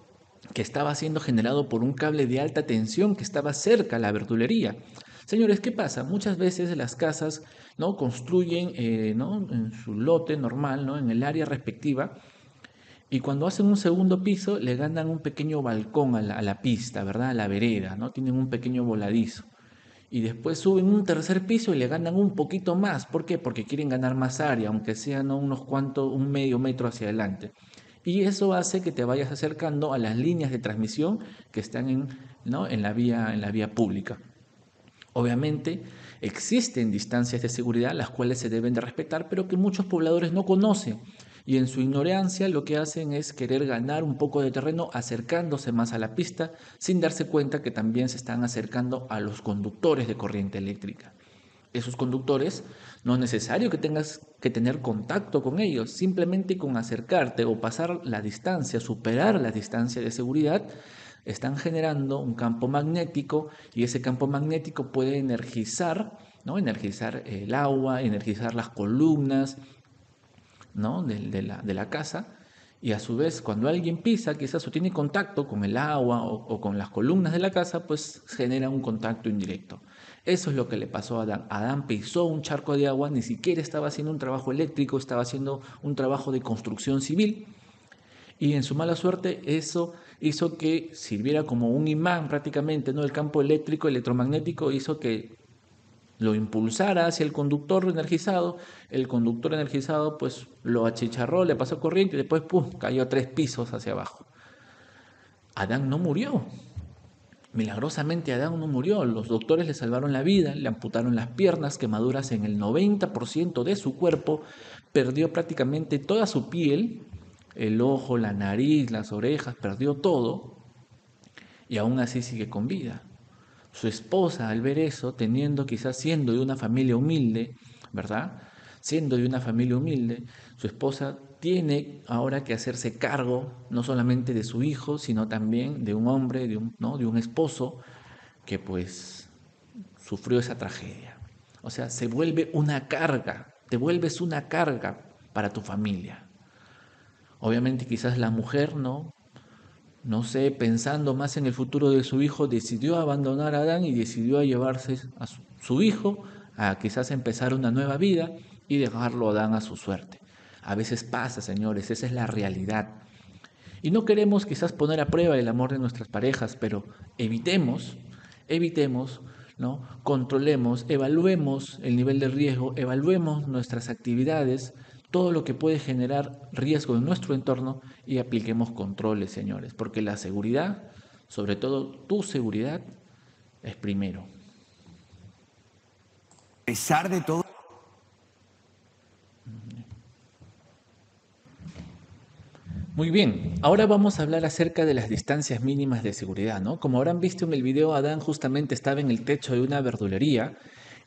S1: que estaba siendo generado por un cable de alta tensión que estaba cerca a la verdulería. Señores, ¿qué pasa? Muchas veces las casas, ¿no? construyen ¿no? en su lote normal, ¿no? en el área respectiva, y cuando hacen un segundo piso le ganan un pequeño balcón a la pista, ¿verdad? A la vereda, ¿no? Tienen un pequeño voladizo. Y después suben un tercer piso y le ganan un poquito más. ¿Por qué? Porque quieren ganar más área, aunque sea ¿no? unos cuantos, un medio metro hacia adelante. Y eso hace que te vayas acercando a las líneas de transmisión que están ¿no? en la vía pública. Obviamente existen distancias de seguridad las cuales se deben de respetar, pero que muchos pobladores no conocen. Y en su ignorancia lo que hacen es querer ganar un poco de terreno acercándose más a la pista sin darse cuenta que también se están acercando a los conductores de corriente eléctrica. Esos conductores no es necesario que tengas que tener contacto con ellos, simplemente con acercarte o pasar la distancia, superar la distancia de seguridad, están generando un campo magnético y ese campo magnético puede energizar, ¿no? Energizar el agua, energizar las columnas, ¿no? de la casa, y a su vez cuando alguien pisa quizás o tiene contacto con el agua o con las columnas de la casa, pues genera un contacto indirecto. Eso es lo que le pasó a Adán. Adán pisó un charco de agua, ni siquiera estaba haciendo un trabajo eléctrico, estaba haciendo un trabajo de construcción civil, y en su mala suerte eso hizo que sirviera como un imán prácticamente, ¿no? El campo eléctrico, electromagnético hizo que lo impulsara hacia el conductor energizado pues lo achicharró, le pasó corriente y después ¡pum! Cayó 3 pisos hacia abajo. Adán no murió. Milagrosamente Adán no murió. Los doctores le salvaron la vida, le amputaron las piernas, quemaduras en el 90% de su cuerpo, perdió prácticamente toda su piel, el ojo, la nariz, las orejas, perdió todo y aún así sigue con vida. Su esposa, al ver eso, quizás siendo de una familia humilde, ¿verdad? Siendo de una familia humilde, su esposa tiene ahora que hacerse cargo no solamente de su hijo, sino también de un hombre, ¿no? de un esposo que pues sufrió esa tragedia. O sea, se vuelve una carga, te vuelves una carga para tu familia. Obviamente quizás la mujer, no sé, pensando más en el futuro de su hijo, decidió abandonar a Adán y decidió llevarse a su hijo a quizás empezar una nueva vida y dejarlo a Adán a su suerte. A veces pasa, señores, esa es la realidad. Y no queremos quizás poner a prueba el amor de nuestras parejas, pero evitemos, ¿no? Controlemos, evaluemos el nivel de riesgo, evaluemos nuestras actividades, todo lo que puede generar riesgo en nuestro entorno y apliquemos controles, señores, porque la seguridad, sobre todo tu seguridad, es primero.
S7: A pesar de todo,
S1: Muy bien, ahora vamos a hablar acerca de las distancias mínimas de seguridad, ¿no? Como habrán visto en el video, Adán justamente estaba en el techo de una verdulería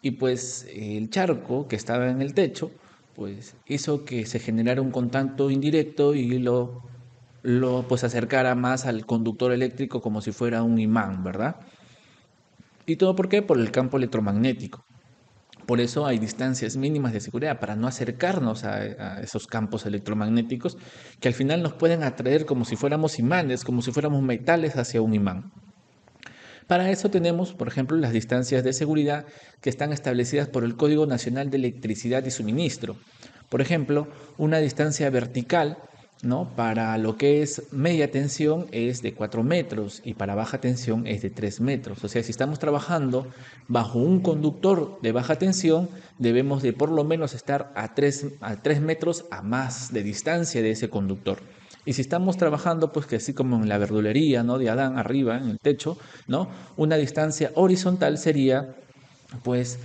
S1: y pues el charco que estaba en el techo, pues hizo que se generara un contacto indirecto y lo pues acercara más al conductor eléctrico como si fuera un imán, ¿verdad? ¿Y todo por qué? Por el campo electromagnético. Por eso hay distancias mínimas de seguridad para no acercarnos a esos campos electromagnéticos que al final nos pueden atraer como si fuéramos imanes, como si fuéramos metales hacia un imán. Para eso tenemos, por ejemplo, las distancias de seguridad que están establecidas por el Código Nacional de Electricidad y Suministro. Por ejemplo, una distancia vertical, ¿no? Para lo que es media tensión es de 4 metros y para baja tensión es de 3 metros. O sea, si estamos trabajando bajo un conductor de baja tensión, debemos de por lo menos estar a 3 metros a más de distancia de ese conductor. Y si estamos trabajando, pues que así como en la verdulería, ¿no? De Adán arriba, en el techo, ¿no? Una distancia horizontal sería, pues,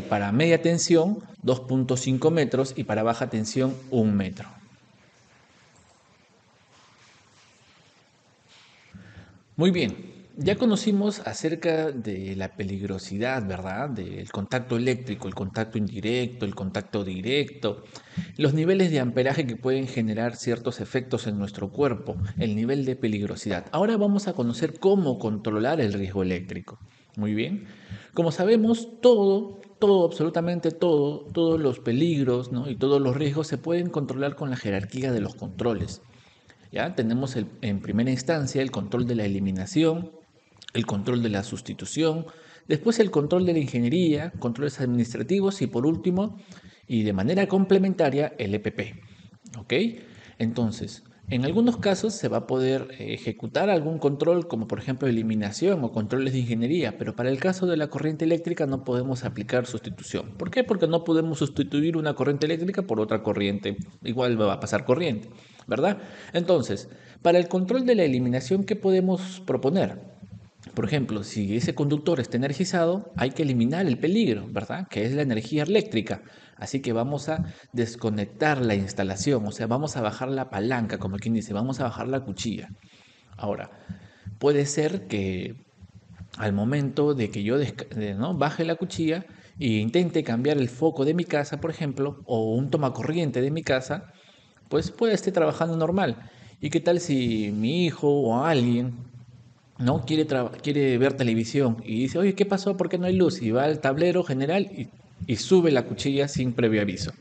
S1: para media tensión, 2.5 metros y para baja tensión, 1 metro. Muy bien, ya conocimos acerca de la peligrosidad, ¿verdad? Del contacto eléctrico, el contacto indirecto, el contacto directo, los niveles de amperaje que pueden generar ciertos efectos en nuestro cuerpo, el nivel de peligrosidad. Ahora vamos a conocer cómo controlar el riesgo eléctrico. Muy bien, como sabemos, absolutamente todo, todos los peligros, ¿no? Y todos los riesgos se pueden controlar con la jerarquía de los controles. ¿Ya? Tenemos en primera instancia el control de la eliminación, el control de la sustitución, después el control de la ingeniería, controles administrativos y por último, y de manera complementaria, el EPP. ¿Ok? Entonces, en algunos casos se va a poder ejecutar algún control como por ejemplo eliminación o controles de ingeniería, pero para el caso de la corriente eléctrica no podemos aplicar sustitución. ¿Por qué? Porque no podemos sustituir una corriente eléctrica por otra corriente. Igual va a pasar corriente, ¿verdad? Entonces, para el control de la eliminación, ¿qué podemos proponer? Por ejemplo, si ese conductor está energizado, hay que eliminar el peligro, ¿verdad? Que es la energía eléctrica. Así que vamos a desconectar la instalación, o sea, vamos a bajar la palanca, como quien dice, vamos a bajar la cuchilla. Ahora, puede ser que al momento de que yo ¿no? baje la cuchilla e intente cambiar el foco de mi casa, por ejemplo, o un tomacorriente de mi casa, pues puede estar trabajando normal. ¿Y qué tal si mi hijo o alguien no quiere ver televisión y dice, oye, ¿qué pasó? ¿Por qué no hay luz? Y va al tablero general y sube la cuchilla sin previo aviso,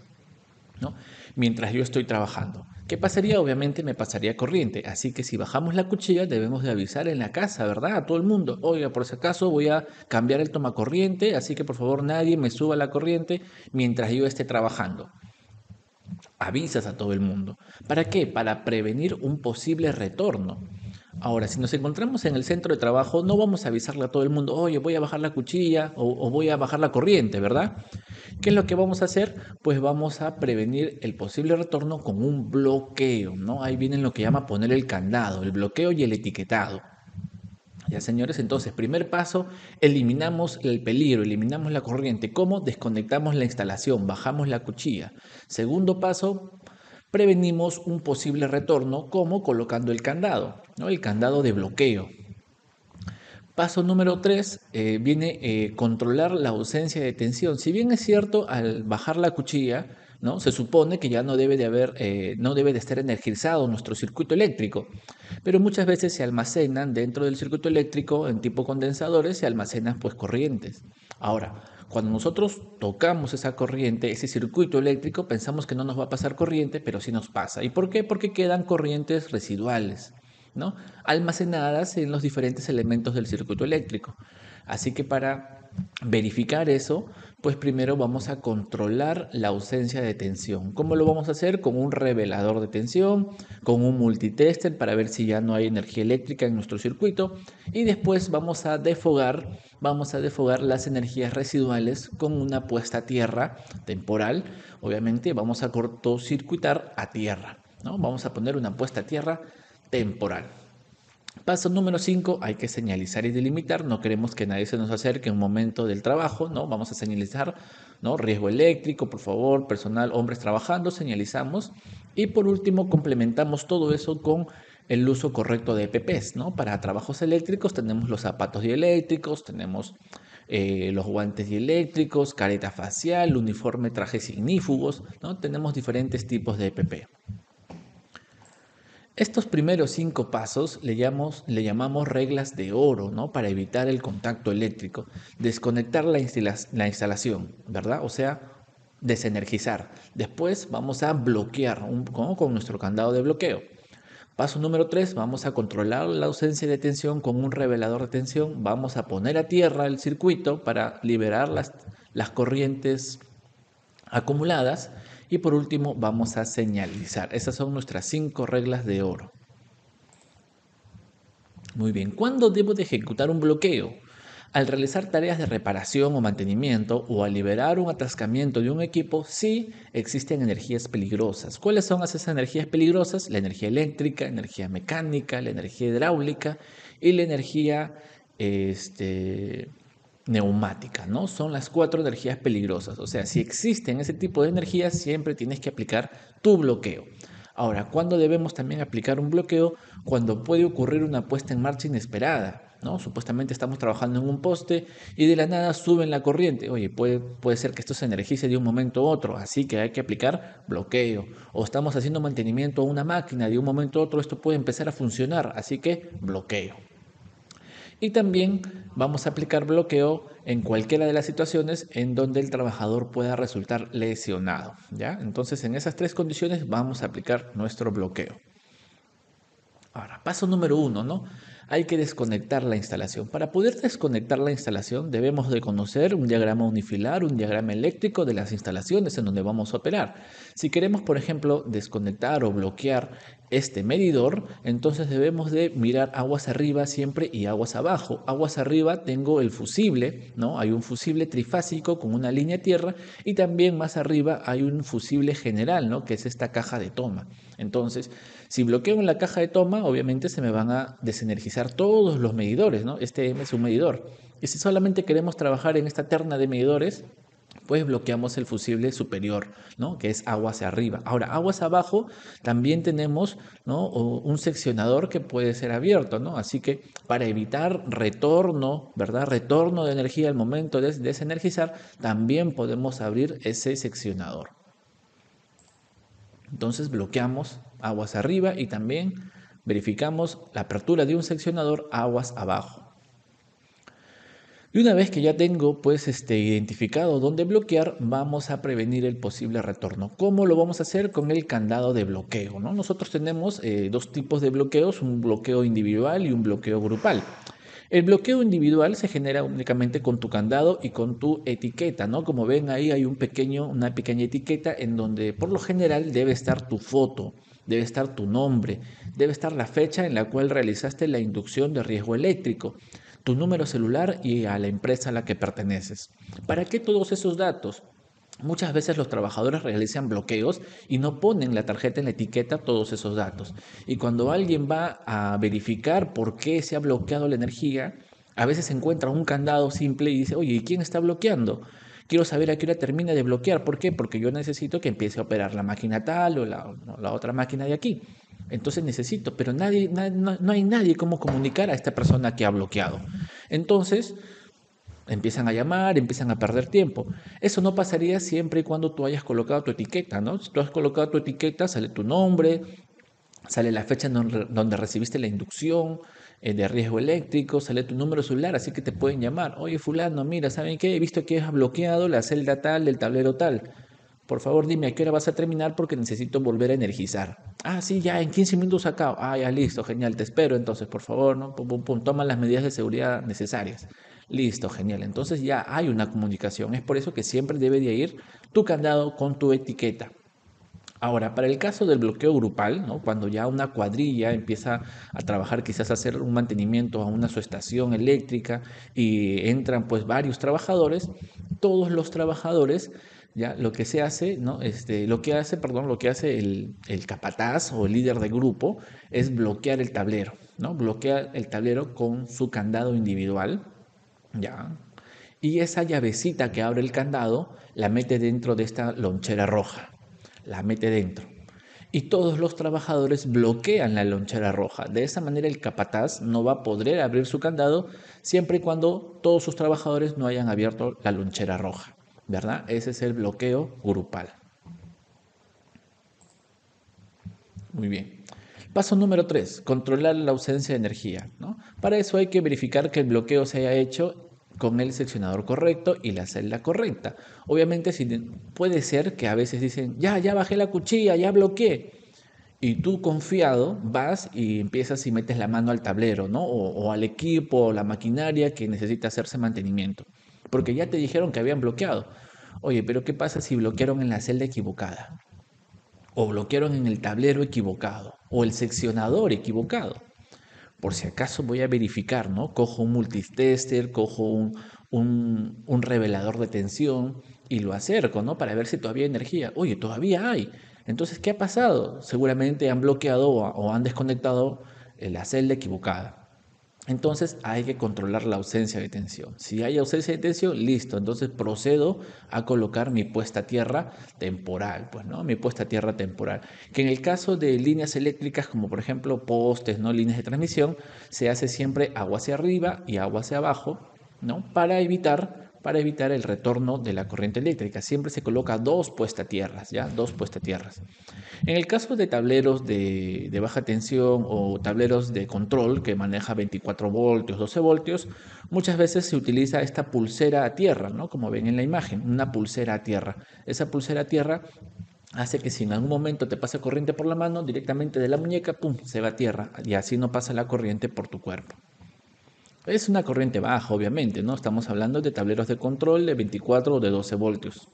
S1: ¿no? Mientras yo estoy trabajando. ¿Qué pasaría? Obviamente me pasaría corriente. Así que si bajamos la cuchilla debemos de avisar en la casa, ¿verdad? A todo el mundo. Oiga, por si acaso voy a cambiar el tomacorriente, así que por favor nadie me suba la corriente mientras yo esté trabajando. Avisas a todo el mundo. ¿Para qué? Para prevenir un posible retorno. Ahora, si nos encontramos en el centro de trabajo, no vamos a avisarle a todo el mundo, oye, voy a bajar la cuchilla o voy a bajar la corriente, ¿verdad? ¿Qué es lo que vamos a hacer? Pues vamos a prevenir el posible retorno con un bloqueo, ¿no? Ahí viene lo que llama poner el candado, el bloqueo y el etiquetado. Ya, señores, entonces, primer paso, eliminamos el peligro, eliminamos la corriente. ¿Cómo? Desconectamos la instalación, bajamos la cuchilla. Segundo paso, prevenimos un posible retorno, como colocando el candado, ¿no? El candado de bloqueo. Paso número 3, viene controlar la ausencia de tensión. Si bien es cierto, al bajar la cuchilla, ¿no? Se supone que ya no debe de estar energizado nuestro circuito eléctrico, pero muchas veces se almacenan dentro del circuito eléctrico en tipo condensadores, se almacenan pues corrientes. Ahora, cuando nosotros tocamos esa corriente, ese circuito eléctrico, pensamos que no nos va a pasar corriente, pero sí nos pasa. ¿Y por qué? Porque quedan corrientes residuales, ¿no? Almacenadas en los diferentes elementos del circuito eléctrico. Así que para verificar eso, pues primero vamos a controlar la ausencia de tensión. ¿Cómo lo vamos a hacer? Con un revelador de tensión, con un multitester para ver si ya no hay energía eléctrica en nuestro circuito y después vamos a defogar las energías residuales con una puesta a tierra temporal. Obviamente vamos a cortocircuitar a tierra, ¿no? Vamos a poner una puesta a tierra temporal. Paso número 5, hay que señalizar y delimitar. No queremos que nadie se nos acerque en un momento del trabajo, ¿no? Vamos a señalizar, ¿no? Riesgo eléctrico, por favor, personal, hombres trabajando, señalizamos. Y por último, complementamos todo eso con el uso correcto de EPPs, ¿no? Para trabajos eléctricos tenemos los zapatos dieléctricos, tenemos los guantes dieléctricos, careta facial, uniforme, trajes ignífugos, ¿no? Tenemos diferentes tipos de EPP. Estos primeros 5 pasos le llamamos reglas de oro, ¿no? Para evitar el contacto eléctrico. Desconectar la instalación, ¿verdad? O sea, desenergizar. Después vamos a bloquear con nuestro candado de bloqueo. Paso número 3, vamos a controlar la ausencia de tensión con un revelador de tensión. Vamos a poner a tierra el circuito para liberar las corrientes acumuladas. Y por último, vamos a señalizar. Esas son nuestras 5 reglas de oro. Muy bien, ¿cuándo debo de ejecutar un bloqueo? Al realizar tareas de reparación o mantenimiento o al liberar un atascamiento de un equipo, sí existen energías peligrosas. ¿Cuáles son esas energías peligrosas? La energía eléctrica, energía mecánica, la energía hidráulica y la energía neumática, ¿no? Son las 4 energías peligrosas. O sea, si existen ese tipo de energías, siempre tienes que aplicar tu bloqueo. Ahora, ¿cuándo debemos también aplicar un bloqueo? Cuando puede ocurrir una puesta en marcha inesperada, ¿no? Supuestamente estamos trabajando en un poste y de la nada suben la corriente. Oye, puede ser que esto se energice de un momento a otro, así que hay que aplicar bloqueo. O estamos haciendo mantenimiento a una máquina, de un momento a otro esto puede empezar a funcionar, así que bloqueo. Y también vamos a aplicar bloqueo en cualquiera de las situaciones en donde el trabajador pueda resultar lesionado, ¿ya? Entonces, en esas 3 condiciones vamos a aplicar nuestro bloqueo. Ahora, paso número 1, ¿no? Hay que desconectar la instalación. Para poder desconectar la instalación debemos de conocer un diagrama unifilar, un diagrama eléctrico de las instalaciones en donde vamos a operar. Si queremos, por ejemplo, desconectar o bloquear este medidor, entonces debemos de mirar aguas arriba siempre y aguas abajo. Aguas arriba tengo el fusible, ¿no? Hay un fusible trifásico con una línea tierra y también más arriba hay un fusible general, ¿no? Que es esta caja de toma. Entonces, si bloqueo en la caja de toma, obviamente se me van a desenergizar todos los medidores, ¿no? Este M es un medidor. Y si solamente queremos trabajar en esta terna de medidores, pues bloqueamos el fusible superior, ¿no? Que es agua hacia arriba. Ahora, aguas abajo también tenemos, ¿no? Un seccionador que puede ser abierto, ¿no? Así que para evitar retorno, ¿verdad? Retorno de energía al momento de desenergizar, también podemos abrir ese seccionador. Entonces bloqueamos aguas arriba y también verificamos la apertura de un seccionador aguas abajo. Y una vez que ya tengo pues identificado dónde bloquear, vamos a prevenir el posible retorno. ¿Cómo lo vamos a hacer? Con el candado de bloqueo, ¿no? Nosotros tenemos 2 tipos de bloqueos, un bloqueo individual y un bloqueo grupal. El bloqueo individual se genera únicamente con tu candado y con tu etiqueta, ¿no? Como ven ahí hay una pequeña etiqueta en donde por lo general debe estar tu foto, debe estar tu nombre, debe estar la fecha en la cual realizaste la inducción de riesgo eléctrico, tu número celular y a la empresa a la que perteneces. ¿Para qué todos esos datos? Muchas veces los trabajadores realizan bloqueos y no ponen la tarjeta en la etiqueta todos esos datos. Y cuando alguien va a verificar por qué se ha bloqueado la energía, a veces encuentra un candado simple y dice, oye, ¿y quién está bloqueando? Quiero saber a qué hora termina de bloquear. ¿Por qué? Porque yo necesito que empiece a operar la máquina tal o la otra máquina de aquí. Entonces necesito, pero no hay nadie como comunicar a esta persona que ha bloqueado. Entonces empiezan a llamar, empiezan a perder tiempo. Eso no pasaría siempre y cuando tú hayas colocado tu etiqueta, ¿no? Si tú has colocado tu etiqueta, sale tu nombre, sale la fecha en donde recibiste la inducción de riesgo eléctrico, sale tu número celular, así que te pueden llamar. Oye, fulano, mira, ¿saben qué? He visto que has bloqueado la celda tal del tablero tal. Por favor, dime a qué hora vas a terminar porque necesito volver a energizar. Ah, sí, ya, en 15 minutos acá. Ah, ya, listo, genial, te espero entonces, por favor, ¿no? Pum, pum, pum, toma las medidas de seguridad necesarias. Listo, genial. Entonces ya hay una comunicación. Es por eso que siempre debe de ir tu candado con tu etiqueta. Ahora, para el caso del bloqueo grupal, ¿no? Cuando ya una cuadrilla empieza a trabajar, quizás a hacer un mantenimiento a una subestación eléctrica y entran pues varios trabajadores, todos los trabajadores, ya lo que se hace, ¿no? Lo que hace el capataz o el líder de grupo es bloquear el tablero, ¿no? Bloquea el tablero con su candado individual, ¿ya? Y esa llavecita que abre el candado la mete dentro de esta lonchera roja, la mete dentro. Y todos los trabajadores bloquean la lonchera roja. De esa manera el capataz no va a poder abrir su candado siempre y cuando todos sus trabajadores no hayan abierto la lonchera roja, ¿verdad? Ese es el bloqueo grupal. Muy bien. Paso número 3, controlar la ausencia de energía, ¿no? Para eso hay que verificar que el bloqueo se haya hecho con el seccionador correcto y la celda correcta. Obviamente puede ser que a veces dicen, ya bajé la cuchilla, ya bloqueé. Y tú confiado vas y empiezas y metes la mano al tablero, ¿no? O al equipo o la maquinaria que necesita hacerse mantenimiento. Porque ya te dijeron que habían bloqueado. Oye, pero ¿qué pasa si bloquearon en la celda equivocada? O bloquearon en el tablero equivocado. O el seccionador equivocado. Por si acaso voy a verificar, ¿no? Cojo un multitester, cojo un revelador de tensión y lo acerco, ¿no? Para ver si todavía hay energía. Oye, todavía hay. Entonces, ¿qué ha pasado? Seguramente han bloqueado o han desconectado la celda equivocada. Entonces hay que controlar la ausencia de tensión. Si hay ausencia de tensión, listo. Entonces procedo a colocar mi puesta a tierra temporal, pues, ¿no? Mi puesta a tierra temporal. Que en el caso de líneas eléctricas, como por ejemplo postes, ¿no? Líneas de transmisión, se hace siempre agua hacia arriba y agua hacia abajo, ¿no? Para evitar el retorno de la corriente eléctrica. Siempre se coloca dos puesta a tierras, ¿ya? Dos puesta a tierras. En el caso de tableros de baja tensión o tableros de control que maneja 24 voltios, 12 voltios, muchas veces se utiliza esta pulsera a tierra, ¿no? Como ven en la imagen, una pulsera a tierra. Esa pulsera a tierra hace que si en algún momento te pasa corriente por la mano, directamente de la muñeca, ¡pum!, se va a tierra y así no pasa la corriente por tu cuerpo. Es una corriente baja, obviamente, ¿no? Estamos hablando de tableros de control de 24 o de 12 voltios.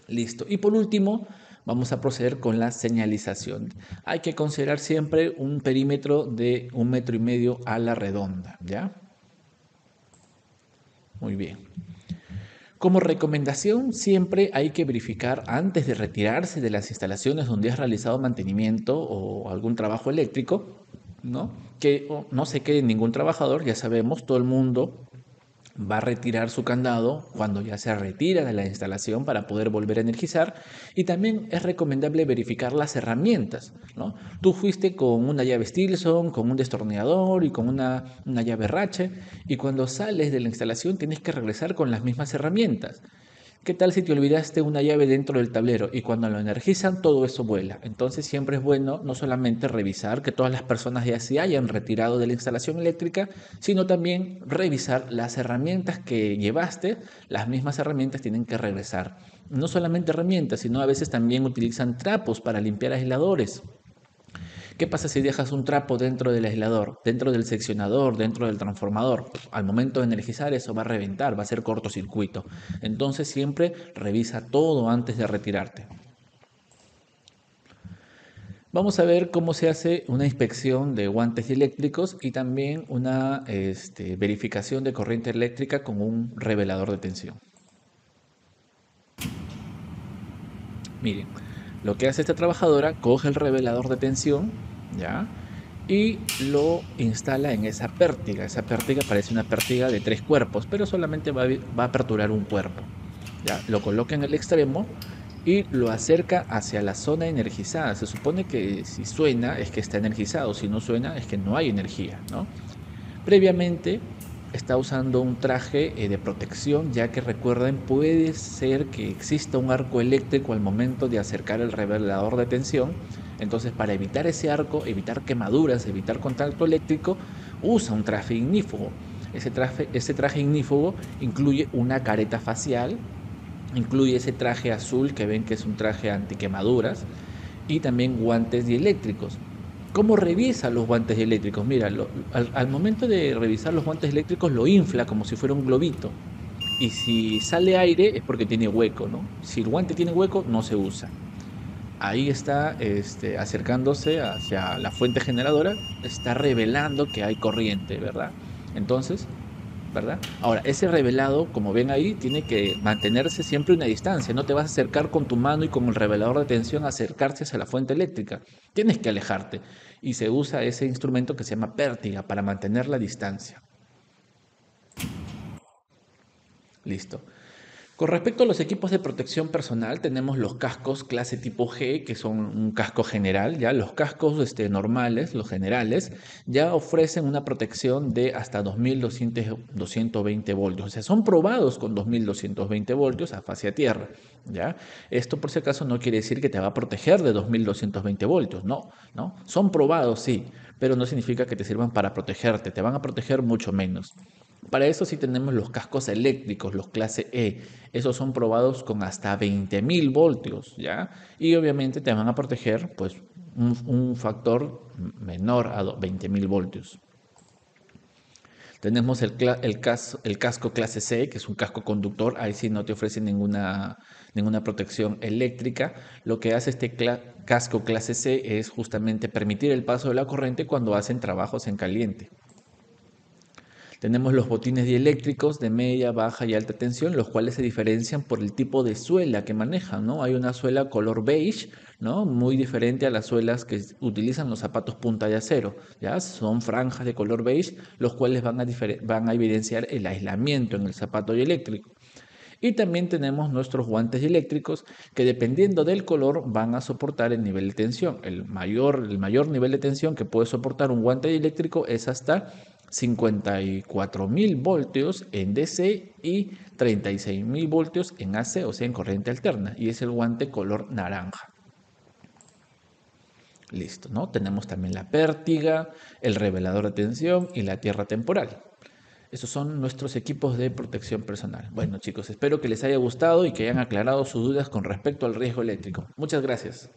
S1: Listo. Y por último, vamos a proceder con la señalización. Hay que considerar siempre un perímetro de 1,5 metros a la redonda, ¿ya? Muy bien. Como recomendación, siempre hay que verificar antes de retirarse de las instalaciones donde has realizado mantenimiento o algún trabajo eléctrico, ¿no? Que no se quede ningún trabajador. Ya sabemos, todo el mundo va a retirar su candado cuando ya se retira de la instalación para poder volver a energizar. Y también es recomendable verificar las herramientas, ¿no? Tú fuiste con una llave Stilson, con un destornillador y con una llave Ratchet, y cuando sales de la instalación tienes que regresar con las mismas herramientas. ¿Qué tal si te olvidaste una llave dentro del tablero y cuando lo energizan todo eso vuela? Entonces siempre es bueno no solamente revisar que todas las personas ya se hayan retirado de la instalación eléctrica, sino también revisar las herramientas que llevaste. Las mismas herramientas tienen que regresar. No solamente herramientas, sino a veces también utilizan trapos para limpiar aisladores. ¿Qué pasa si dejas un trapo dentro del aislador, dentro del seccionador, dentro del transformador? Al momento de energizar eso va a reventar, va a ser cortocircuito. Entonces siempre revisa todo antes de retirarte. Vamos a ver cómo se hace una inspección de guantes eléctricos y también una verificación de corriente eléctrica con un revelador de tensión. Miren. Lo que hace esta trabajadora, coge el revelador de tensión, ¿ya? Y lo instala en esa pértiga. Esa pértiga parece una pértiga de 3 cuerpos, pero solamente va a aperturar un cuerpo, ¿ya? Lo coloca en el extremo y lo acerca hacia la zona energizada. Se supone que si suena es que está energizado, si no suena es que no hay energía, ¿no? Previamente está usando un traje de protección, ya que recuerden, puede ser que exista un arco eléctrico al momento de acercar el revelador de tensión. Entonces, para evitar ese arco, evitar quemaduras, evitar contacto eléctrico, usa un traje ignífugo. Ese traje ignífugo incluye una careta facial, incluye ese traje azul que ven que es un traje antiquemaduras y también guantes dieléctricos. ¿Cómo revisa los guantes eléctricos? Mira, al momento de revisar los guantes eléctricos lo infla como si fuera un globito. Y si sale aire es porque tiene hueco, ¿no? Si el guante tiene hueco, no se usa. Ahí está acercándose hacia la fuente generadora, está revelando que hay corriente, ¿verdad? Entonces, ¿verdad? Ahora, ese revelado, como ven ahí, tiene que mantenerse siempre una distancia. No te vas a acercar con tu mano y con el revelador de tensión a acercarse hacia la fuente eléctrica. Tienes que alejarte. Y se usa ese instrumento que se llama pértiga para mantener la distancia. Listo. Con respecto a los equipos de protección personal, tenemos los cascos clase tipo G, que son un casco general, ¿ya? Los cascos normales, los generales, ya ofrecen una protección de hasta 2220 voltios. O sea, son probados con 2220 voltios a fase a tierra, ¿ya? Esto, por si acaso, no quiere decir que te va a proteger de 2220 voltios, no, ¿no? Son probados, sí, pero no significa que te sirvan para protegerte, te van a proteger mucho menos. Para eso sí tenemos los cascos eléctricos, los clase E. Esos son probados con hasta 20.000 voltios, ¿ya? Y obviamente te van a proteger, pues, un factor menor a 20.000 voltios. Tenemos el casco clase C, que es un casco conductor. Ahí sí no te ofrece ninguna protección eléctrica. Lo que hace este casco clase C es justamente permitir el paso de la corriente cuando hacen trabajos en caliente. Tenemos los botines dieléctricos de media, baja y alta tensión, los cuales se diferencian por el tipo de suela que manejan, ¿no? Hay una suela color beige, ¿no? Muy diferente a las suelas que utilizan los zapatos punta de acero, ¿ya? Son franjas de color beige, los cuales van a evidenciar el aislamiento en el zapato dieléctrico. Y también tenemos nuestros guantes dieléctricos que, dependiendo del color, van a soportar el nivel de tensión. El mayor nivel de tensión que puede soportar un guante dieléctrico es hasta 54.000 voltios en DC y 36.000 voltios en AC, o sea, en corriente alterna. Y es el guante color naranja. Listo, ¿no? Tenemos también la pértiga, el revelador de tensión y la tierra temporal. Esos son nuestros equipos de protección personal. Bueno, chicos, espero que les haya gustado y que hayan aclarado sus dudas con respecto al riesgo eléctrico. Muchas gracias.